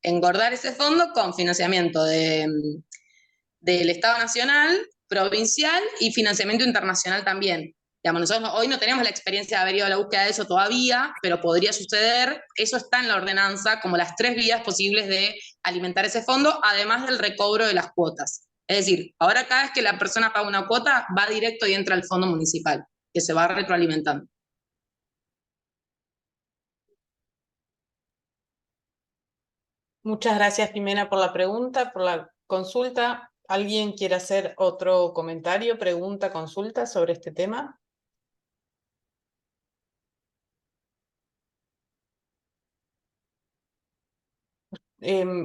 engordar ese fondo con financiamiento del Estado Nacional, provincial y financiamiento internacional también. Digamos, nosotros hoy no tenemos la experiencia de haber ido a la búsqueda de eso todavía, pero podría suceder. Eso está en la ordenanza como las 3 vías posibles de alimentar ese fondo, además del recobro de las cuotas. Es decir, ahora cada vez que la persona paga una cuota, va directo y entra al fondo municipal, que se va retroalimentando. Muchas gracias, Jimena, por la pregunta, por la consulta. ¿Alguien quiere hacer otro comentario, pregunta, consulta sobre este tema?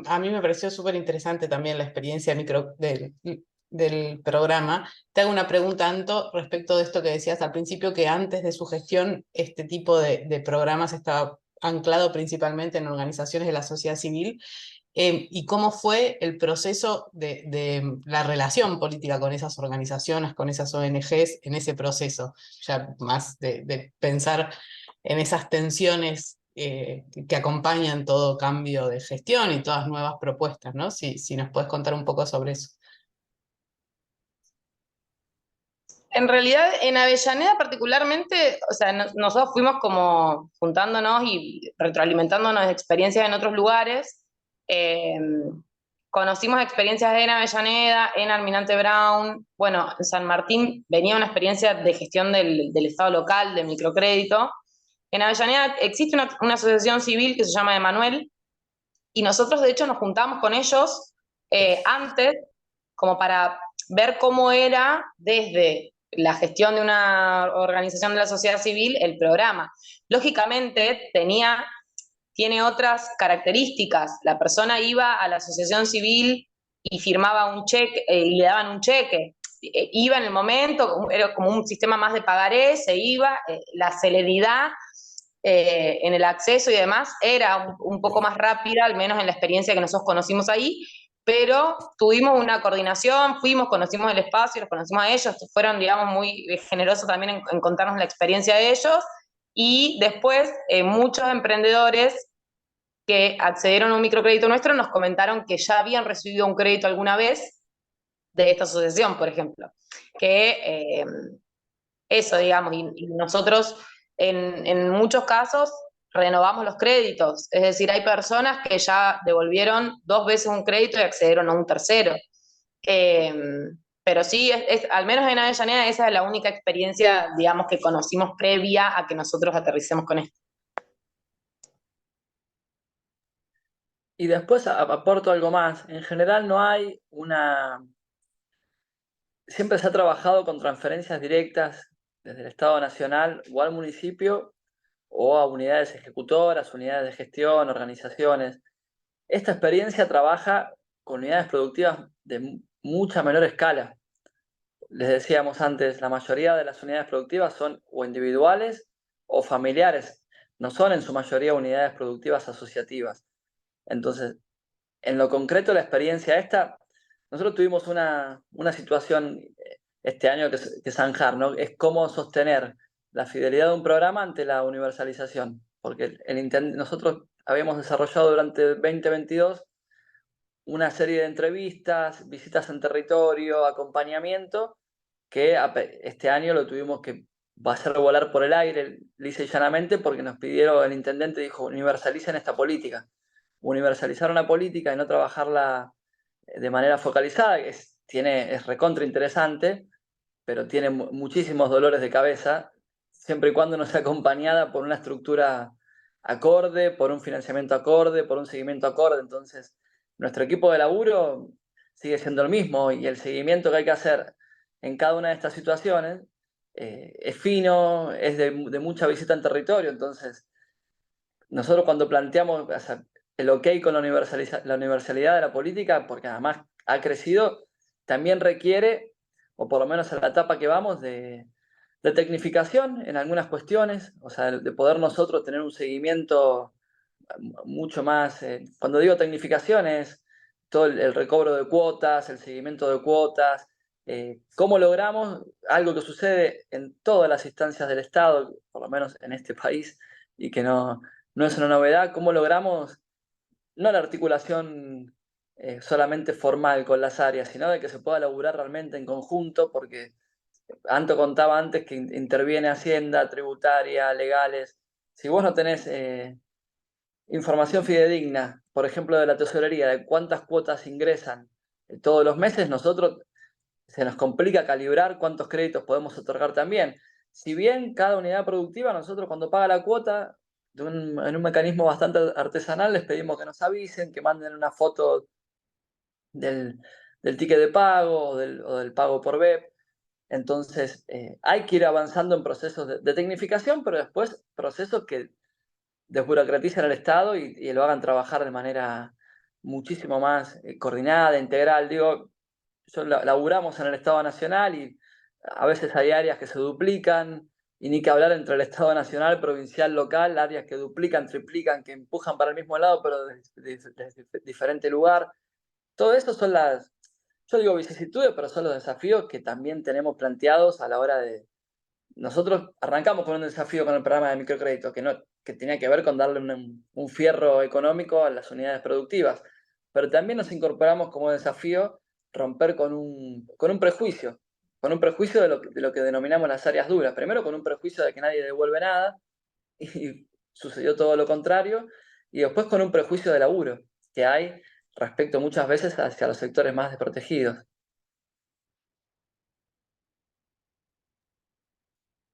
A mí me pareció súper interesante también la experiencia del programa. Te hago una pregunta, Anto, respecto de esto que decías al principio, que antes de su gestión este tipo de programas estaba anclado principalmente en organizaciones de la sociedad civil. ¿Y cómo fue el proceso de la relación política con esas organizaciones, con esas ONGs en ese proceso? Ya más de pensar en esas tensiones que acompañan todo cambio de gestión y todas nuevas propuestas, ¿no? Si nos puedes contar un poco sobre eso. En realidad, en Avellaneda particularmente, o sea, nosotros fuimos como juntándonos y retroalimentándonos de experiencias en otros lugares. Conocimos experiencias en Avellaneda, en Almirante Brown. Bueno, en San Martín venía una experiencia de gestión del Estado local, de microcrédito. En Avellaneda existe una asociación civil que se llama Emanuel, y nosotros de hecho nos juntamos con ellos antes, como para ver cómo era desde la gestión de una organización de la sociedad civil el programa. Lógicamente tiene otras características. La persona iba a la asociación civil y firmaba un cheque y le daban un cheque. Iba en el momento, era como un sistema más de pagaré, se iba, la celeridad en el acceso y demás era un poco más rápida, al menos en la experiencia que nosotros conocimos ahí, pero tuvimos una coordinación, conocimos el espacio, los conocimos a ellos, fueron, digamos, muy generosos también en contarnos la experiencia de ellos, y después muchos emprendedores que accedieron a un microcrédito nuestro nos comentaron que ya habían recibido un crédito alguna vez de esta asociación, por ejemplo, que eso, digamos, y nosotros en muchos casos renovamos los créditos, es decir, hay personas que ya devolvieron 2 veces un crédito y accedieron a un tercero. Pero sí, al menos en Avellaneda esa es la única experiencia, digamos, que conocimos previa a que nosotros aterricemos con esto. Y después aporto algo más. En general no hay Siempre se ha trabajado con transferencias directas desde el Estado Nacional o al municipio o a unidades ejecutoras, unidades de gestión, organizaciones. Esta experiencia trabaja con unidades productivas de mucha menor escala. Les decíamos antes, la mayoría de las unidades productivas son o individuales o familiares, no son en su mayoría unidades productivas asociativas. Entonces, en lo concreto, la experiencia esta, nosotros tuvimos una situación este año que zanjar, ¿no? Es cómo sostener la fidelidad de un programa ante la universalización, porque nosotros habíamos desarrollado durante el 2022 una serie de entrevistas, visitas en territorio, acompañamiento, que este año lo tuvimos que hacer volar por el aire, lisa y llanamente, porque nos pidieron, el intendente dijo, universalicen esta política. Universalizar una política y no trabajarla de manera focalizada, es recontra interesante, pero tiene muchísimos dolores de cabeza, siempre y cuando no sea acompañada por una estructura acorde, por un financiamiento acorde, por un seguimiento acorde. Entonces, nuestro equipo de laburo sigue siendo el mismo y el seguimiento que hay que hacer en cada una de estas situaciones es fino, es de mucha visita en territorio. Entonces, nosotros cuando planteamos el ok con la universalidad de la política, porque además ha crecido, también requiere, o por lo menos en la etapa que vamos, de tecnificación en algunas cuestiones, o sea, de poder nosotros tener un seguimiento mucho más, cuando digo tecnificación es todo el recobro de cuotas, el seguimiento de cuotas, cómo logramos algo que sucede en todas las instancias del Estado, por lo menos en este país, y que no es una novedad, cómo logramos no la articulación solamente formal con las áreas, sino de que se pueda laburar realmente en conjunto, porque Anto contaba antes que interviene Hacienda, tributaria, legales. Si vos no tenés información fidedigna, por ejemplo, de la tesorería, de cuántas cuotas ingresan todos los meses, nosotros se nos complica calibrar cuántos créditos podemos otorgar también. Si bien cada unidad productiva, nosotros cuando paga la cuota, en un mecanismo bastante artesanal, les pedimos que nos avisen, que manden una foto del ticket de pago o del pago por BEP. Entonces, hay que ir avanzando en procesos de tecnificación, pero después procesos que desburocraticen al Estado y lo hagan trabajar de manera muchísimo más coordinada, integral. Digo, laburamos en el Estado Nacional y a veces hay áreas que se duplican, y ni que hablar entre el Estado Nacional, provincial, local, áreas que duplican, triplican, que empujan para el mismo lado, pero desde diferente lugar. Todo eso son yo digo vicisitudes, pero son los desafíos que también tenemos planteados a la hora de... Nosotros arrancamos con un desafío con el programa de microcrédito, que tenía que ver con darle un fierro económico a las unidades productivas, pero también nos incorporamos como desafío romper con un prejuicio, de lo que denominamos las áreas duras. Primero con un prejuicio de que nadie devuelve nada, y sucedió todo lo contrario, y después con un prejuicio de laburo que hay respecto muchas veces hacia los sectores más desprotegidos.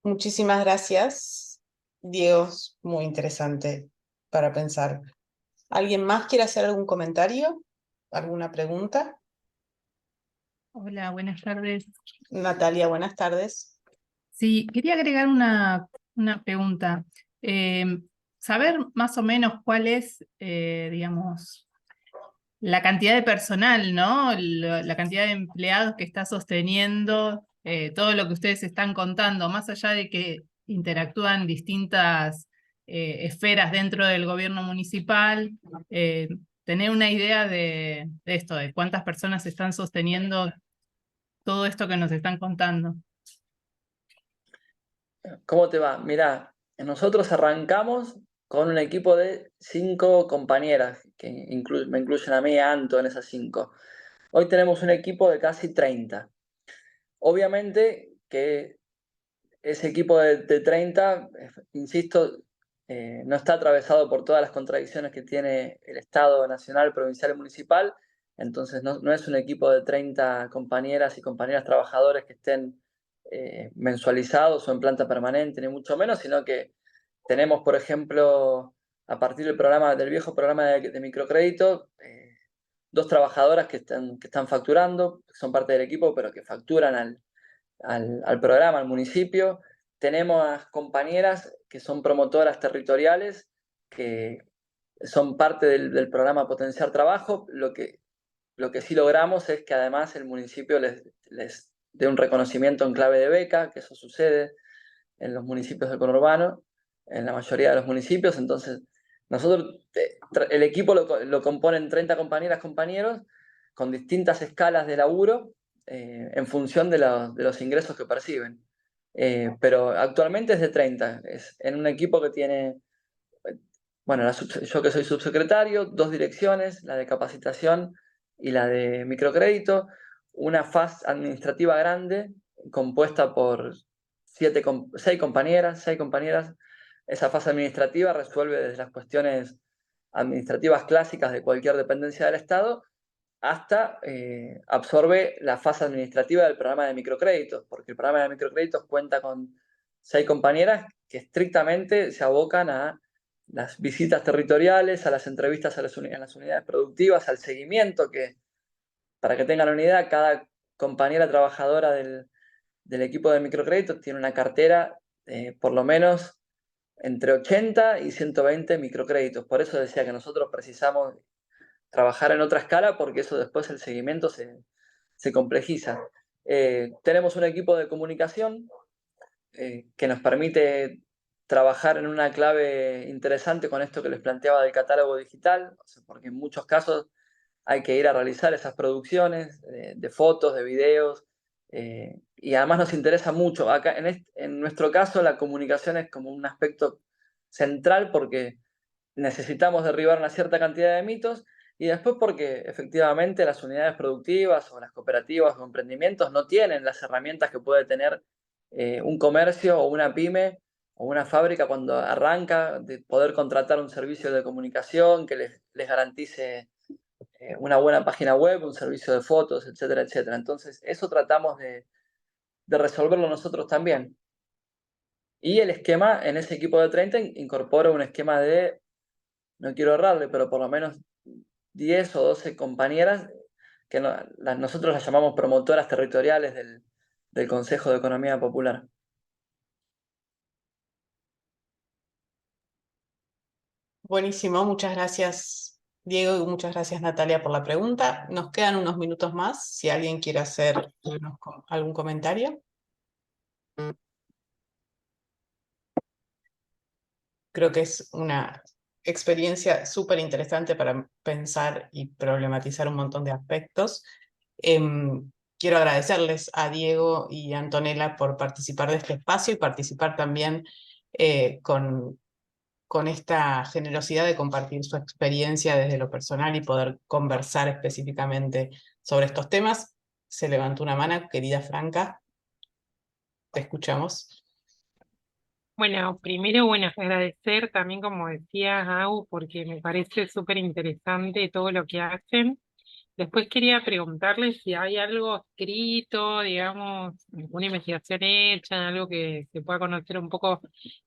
Muchísimas gracias, Diego, es muy interesante para pensar. ¿Alguien más quiere hacer algún comentario? ¿Alguna pregunta? Hola, buenas tardes. Natalia, buenas tardes. Sí, quería agregar una pregunta. Saber más o menos cuál es, digamos, la cantidad de personal, ¿no? La cantidad de empleados que está sosteniendo todo lo que ustedes están contando, más allá de que interactúan distintas esferas dentro del gobierno municipal, tener una idea de esto, de cuántas personas están sosteniendo todo esto que nos están contando. ¿Cómo te va? Mirá, nosotros arrancamos con un equipo de 5 compañeras, que me incluyen a mí y a Anto en esas 5. Hoy tenemos un equipo de casi 30. Obviamente que ese equipo de 30, insisto, no está atravesado por todas las contradicciones que tiene el Estado nacional, provincial y municipal. Entonces no es un equipo de 30 compañeras y compañeros trabajadores que estén mensualizados o en planta permanente, ni mucho menos, sino que tenemos, por ejemplo, a partir del viejo programa de microcrédito, 2 trabajadoras que están facturando, que son parte del equipo, pero que facturan al programa, al municipio. Tenemos compañeras que son promotoras territoriales, que son parte del programa Potenciar Trabajo. Lo que sí logramos es que además el municipio les dé un reconocimiento en clave de beca, que eso sucede en los municipios del conurbano, en la mayoría de los municipios. Entonces, nosotros, el equipo lo componen 30 compañeras, compañeros, con distintas escalas de laburo, en función de los ingresos que perciben. Pero actualmente es de 30. Es en un equipo que tiene, bueno, yo que soy subsecretario, 2 direcciones, la de capacitación y la de microcrédito, una faz administrativa grande compuesta por 6 compañeras. Esa fase administrativa resuelve desde las cuestiones administrativas clásicas de cualquier dependencia del Estado hasta absorbe la fase administrativa del programa de microcréditos, porque el programa de microcréditos cuenta con 6 compañeras que estrictamente se abocan a las visitas territoriales, a las entrevistas en las unidades productivas, al seguimiento que, para que tengan una idea, cada compañera trabajadora del equipo de microcréditos tiene una cartera por lo menos entre 80 y 120 microcréditos. Por eso decía que nosotros precisamos trabajar en otra escala, porque eso después el seguimiento se complejiza. Tenemos un equipo de comunicación que nos permite trabajar en una clave interesante con esto que les planteaba del catálogo digital, o sea, porque en muchos casos hay que ir a realizar esas producciones de fotos, de videos, y además nos interesa mucho. Acá, en nuestro caso, la comunicación es como un aspecto central porque necesitamos derribar una cierta cantidad de mitos y después porque efectivamente las unidades productivas o las cooperativas o emprendimientos no tienen las herramientas que puede tener un comercio o una pyme o una fábrica cuando arranca, de poder contratar un servicio de comunicación que les garantice una buena página web, un servicio de fotos, etcétera, etcétera. Entonces, eso tratamos de resolverlo nosotros también. Y el esquema en ese equipo de 30 incorpora un esquema de, no quiero errarle, pero por lo menos 10 o 12 compañeras que nosotros las llamamos promotoras territoriales del Consejo de Economía Popular. Buenísimo, muchas gracias Diego y muchas gracias Natalia por la pregunta. Nos quedan unos minutos más si alguien quiere hacer algún comentario. Creo que es una experiencia súper interesante para pensar y problematizar un montón de aspectos. Quiero agradecerles a Diego y a Antonella por participar de este espacio y participar también con esta generosidad de compartir su experiencia desde lo personal y poder conversar específicamente sobre estos temas. Se levantó una mano, querida Franca. Te escuchamos. Bueno, primero, agradecer también, como decía Au, porque me parece súper interesante todo lo que hacen. Después quería preguntarles si hay algo escrito, digamos, una investigación hecha, algo que se pueda conocer un poco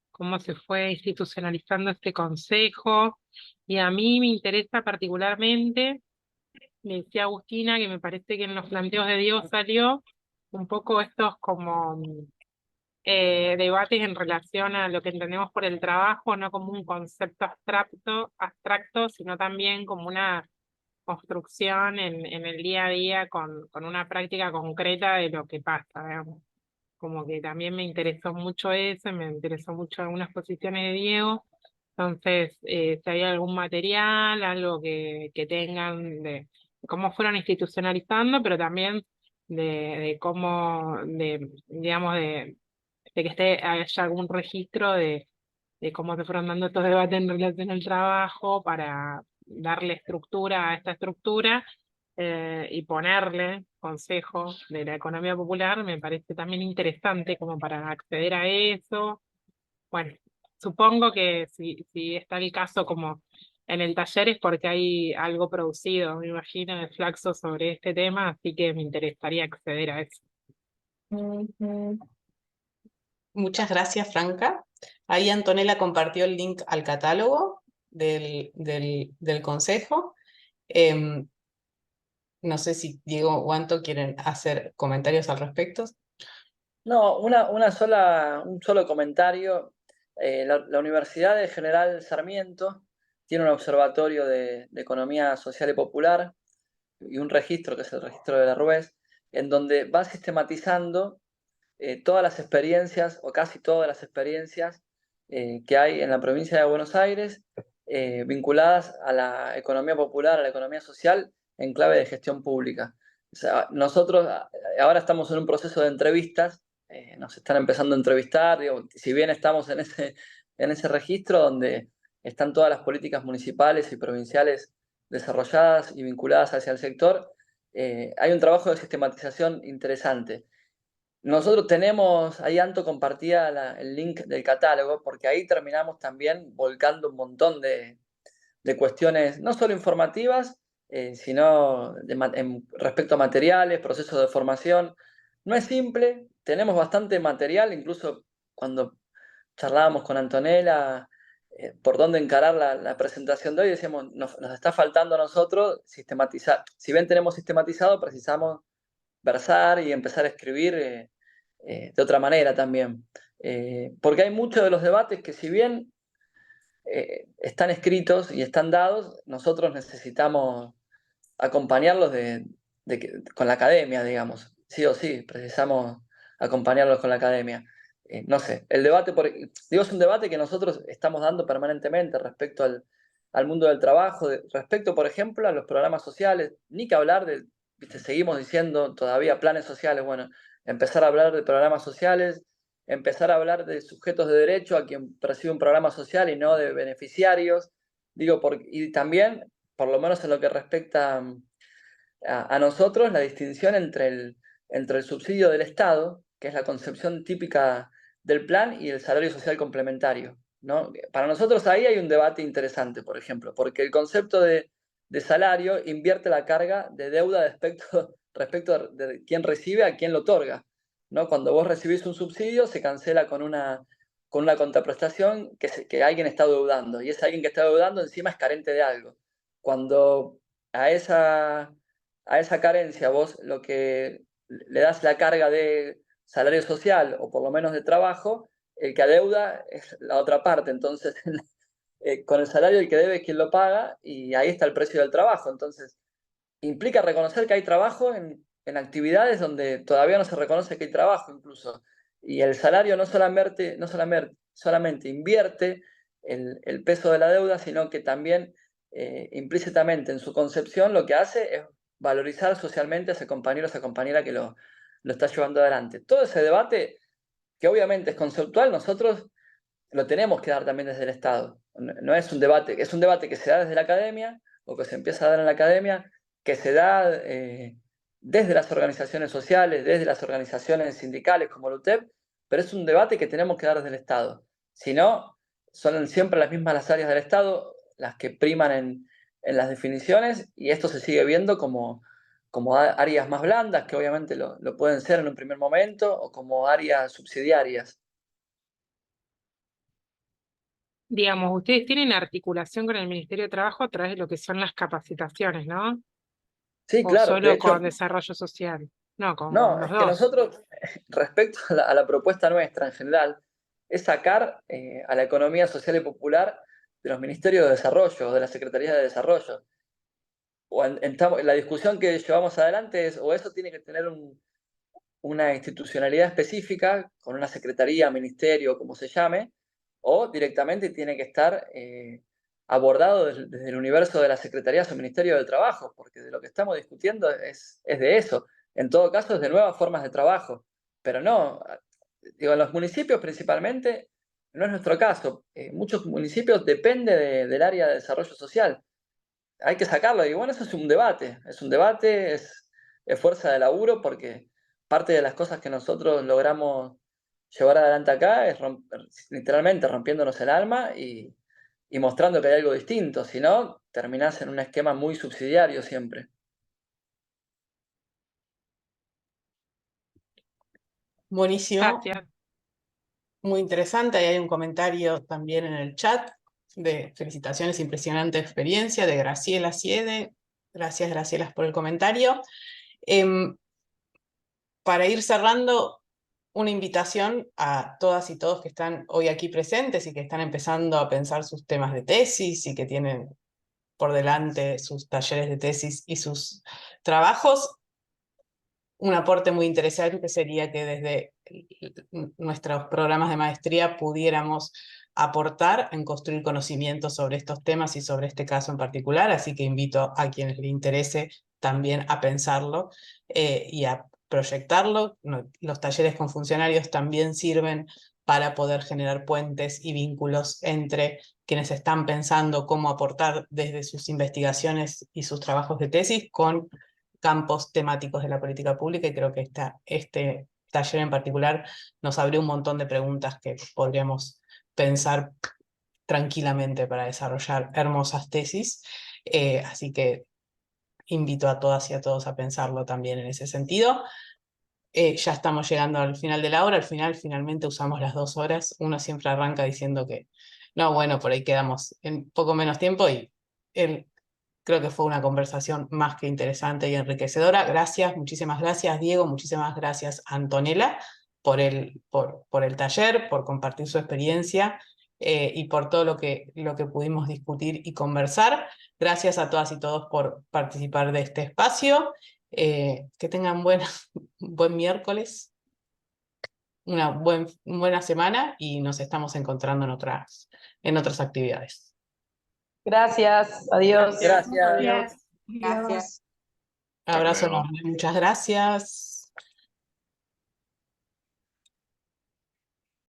cómo se fue institucionalizando este consejo. Y a mí me interesa particularmente, le decía Agustina, que me parece que en los planteos de Diego salió un poco estos como debates en relación a lo que entendemos por el trabajo, no como un concepto abstracto, sino también como una construcción en el día a día con una práctica concreta de lo que pasa, digamos. Como que también me interesó mucho eso, me interesó mucho algunas posiciones de Diego. Entonces, si hay algún material, algo que tengan de cómo fueron institucionalizando, pero también de cómo, digamos, de que haya algún registro de cómo se fueron dando estos debates en relación al trabajo para darle estructura a esta estructura y ponerle consejo de la economía popular, me parece también interesante como para acceder a eso. Bueno, supongo que si está el caso como en el taller es porque hay algo producido, me imagino, de Flaxo sobre este tema, así que me interesaría acceder a eso. Muchas gracias, Franca. Ahí Antonella compartió el link al catálogo del consejo. No sé si Diego o Anto quieren hacer comentarios al respecto. No, un solo comentario. La Universidad de General Sarmiento tiene un observatorio de economía social y popular y un registro, que es el registro de la RUES, en donde va sistematizando todas las experiencias, o casi todas las experiencias que hay en la provincia de Buenos Aires vinculadas a la economía popular, a la economía social, en clave de gestión pública. O sea, nosotros ahora estamos en un proceso de entrevistas, nos están empezando a entrevistar, digo, si bien estamos en ese registro donde están todas las políticas municipales y provinciales desarrolladas y vinculadas hacia el sector, hay un trabajo de sistematización interesante. Nosotros tenemos, ahí Anto compartía el link del catálogo, porque ahí terminamos también volcando un montón de cuestiones, no solo informativas, sino respecto a materiales, procesos de formación. No es simple, tenemos bastante material, incluso cuando charlábamos con Antonella por dónde encarar la presentación de hoy, decíamos, nos está faltando a nosotros sistematizar. Si bien tenemos sistematizado, precisamos versar y empezar a escribir de otra manera también. Porque hay muchos de los debates que si bien están escritos y están dados, nosotros necesitamos acompañarlos con la academia, digamos. Sí o sí, precisamos acompañarlos con la academia. No sé, el debate, es un debate que nosotros estamos dando permanentemente respecto al mundo del trabajo, respecto, por ejemplo, a los programas sociales, ni que hablar de, ¿viste? Seguimos diciendo todavía planes sociales, bueno, empezar a hablar de programas sociales, empezar a hablar de sujetos de derecho a quien percibe un programa social y no de beneficiarios, y también, por lo menos en lo que respecta a nosotros, la distinción entre el subsidio del Estado, que es la concepción típica del plan, y el salario social complementario, ¿no? Para nosotros ahí hay un debate interesante, por ejemplo, porque el concepto de salario invierte la carga de deuda respecto de quién recibe a quién lo otorga, ¿no? Cuando vos recibís un subsidio, se cancela con una contraprestación que alguien está deudando, y ese alguien que está deudando encima es carente de algo. Cuando a esa carencia vos lo que le das la carga de salario social o por lo menos de trabajo, el que adeuda es la otra parte. Entonces, con el salario el que debe es quien lo paga y ahí está el precio del trabajo. Entonces, implica reconocer que hay trabajo en actividades donde todavía no se reconoce que hay trabajo incluso. Y el salario no solamente invierte el peso de la deuda, sino que también implícitamente en su concepción lo que hace es valorizar socialmente a ese compañero o esa compañera que lo está llevando adelante. Todo ese debate, que obviamente es conceptual, nosotros lo tenemos que dar también desde el Estado. No es un debate que se da desde la academia o que se empieza a dar en la academia, que se da desde las organizaciones sociales, desde las organizaciones sindicales como la UTEP, pero es un debate que tenemos que dar desde el Estado. Si no, son siempre las mismas las áreas del Estado las que priman en las definiciones y esto se sigue viendo como áreas más blandas, que obviamente lo pueden ser en un primer momento, o como áreas subsidiarias. Digamos, ustedes tienen articulación con el Ministerio de Trabajo a través de lo que son las capacitaciones, ¿no? Sí, O claro. solo De hecho, con desarrollo social. No, con no, los es que dos. nosotros, respecto a la propuesta nuestra en general, es sacar a la economía social y popular de los ministerios de desarrollo, de la Secretaría de Desarrollo. La discusión que llevamos adelante es, o eso tiene que tener una institucionalidad específica, con una secretaría, ministerio, como se llame, o directamente tiene que estar abordado desde el universo de las secretarías o ministerio del trabajo, porque de lo que estamos discutiendo es de eso. En todo caso, es de nuevas formas de trabajo, pero no, digo, en los municipios principalmente, no es nuestro caso. Muchos municipios dependen del área de desarrollo social. Hay que sacarlo, y bueno, eso es un debate, es fuerza de laburo, porque parte de las cosas que nosotros logramos llevar adelante acá es literalmente rompiéndonos el alma y mostrando que hay algo distinto, si no, terminás en un esquema muy subsidiario siempre. Buenísimo, Gracias. muy interesante. Ahí hay un comentario también en el chat de felicitaciones, impresionante experiencia de Graciela Siede. Gracias, Graciela, por el comentario. Para ir cerrando, una invitación a todas y todos que están hoy aquí presentes y que están empezando a pensar sus temas de tesis y que tienen por delante sus talleres de tesis y sus trabajos. Un aporte muy interesante sería que desde nuestros programas de maestría pudiéramos aportar en construir conocimiento sobre estos temas y sobre este caso en particular, así que invito a quienes les interese también a pensarlo y a proyectarlo. Los talleres con funcionarios también sirven para poder generar puentes y vínculos entre quienes están pensando cómo aportar desde sus investigaciones y sus trabajos de tesis con campos temáticos de la política pública, y creo que este taller en particular nos abrió un montón de preguntas que podríamos pensar tranquilamente para desarrollar hermosas tesis, así que invito a todas y a todos a pensarlo también en ese sentido. Ya estamos llegando al final de la hora, finalmente usamos las 2 horas, uno siempre arranca diciendo que, no, bueno, por ahí quedamos en poco menos tiempo, y creo que fue una conversación más que interesante y enriquecedora. Gracias, muchísimas gracias Diego, muchísimas gracias Antonella por el taller, por compartir su experiencia, y por todo lo que pudimos discutir y conversar. Gracias a todas y todos por participar de este espacio. Que tengan buen miércoles, una buena semana, y nos estamos encontrando en otras actividades. Gracias, adiós. Gracias. Gracias. Gracias. Abrazo luego. enorme, muchas gracias.